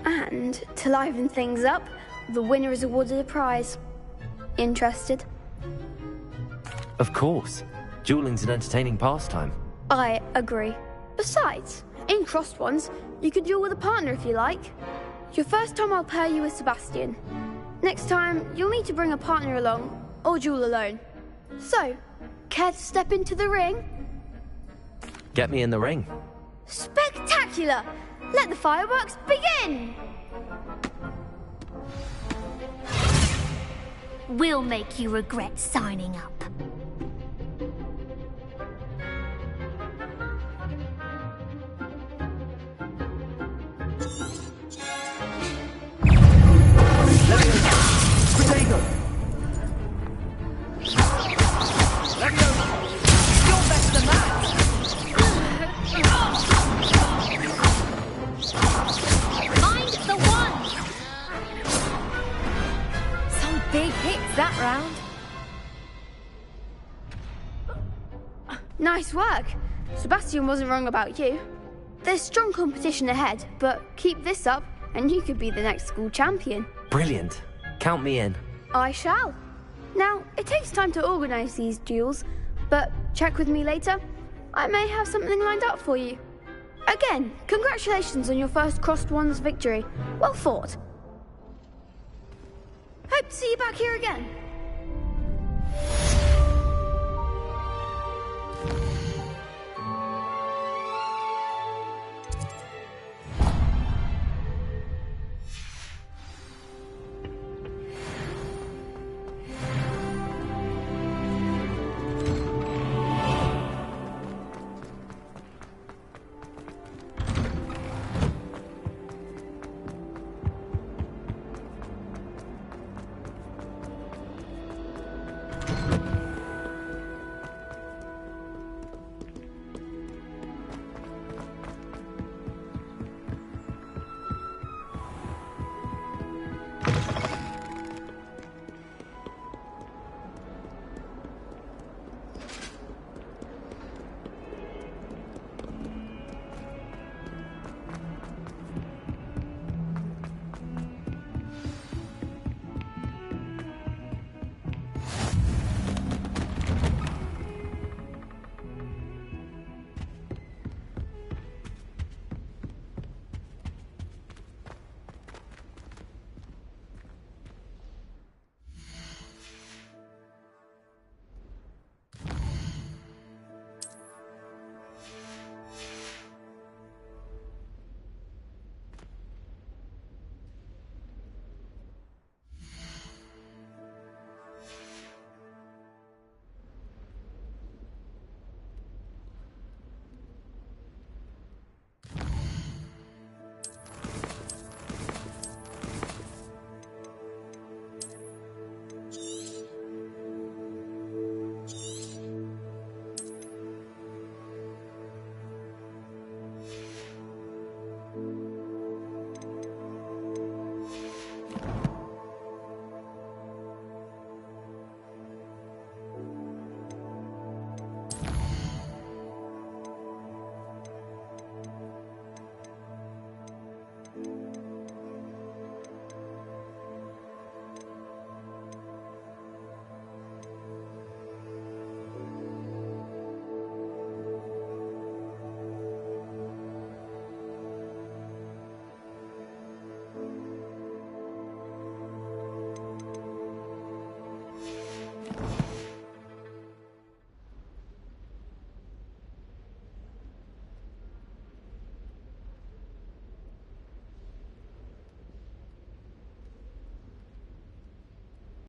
And to liven things up, the winner is awarded a prize. Interested? Of course. Dueling's an entertaining pastime. I agree. Besides, in crossed ones, you can duel with a partner if you like. Your first time I'll pair you with Sebastian. Next time, you'll need to bring a partner along, or duel alone. So, care to step into the ring? Get me in the ring. Spectacular! Let the fireworks begin! We'll make you regret signing up. Find the one! big hits that round. Nice work. Sebastian wasn't wrong about you. There's strong competition ahead, but keep this up and you could be the next school champion. Brilliant. Count me in. I shall. Now, it takes time to organise these duels, but check with me later. I may have something lined up for you. Again, congratulations on your first Crossed Wands victory. Well fought. Hope to see you back here again.